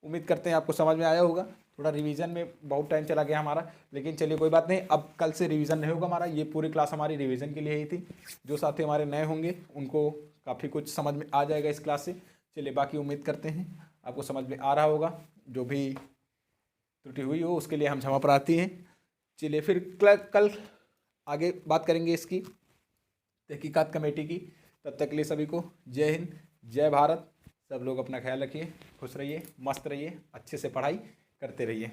उम्मीद करते हैं आपको समझ में आया होगा। थोड़ा रिवीजन में बहुत टाइम चला गया हमारा, लेकिन चलिए कोई बात नहीं, अब कल से रिवीजन नहीं होगा हमारा। ये पूरी क्लास हमारी रिवीजन के लिए ही थी। जो साथी हमारे नए होंगे उनको काफ़ी कुछ समझ में आ जाएगा इस क्लास से। चलिए बाकी उम्मीद करते हैं आपको समझ में आ रहा होगा। जो भी त्रुटि हुई हो उसके लिए हम क्षमा प्रार्थी हैं। चलिए फिर कल आगे बात करेंगे इसकी तहकीकात कमेटी की। तब तक के लिए सभी को जय हिंद, जय भारत। सब लोग अपना ख्याल रखिए, खुश रहिए, मस्त रहिए, अच्छे से पढ़ाई करते रहिए।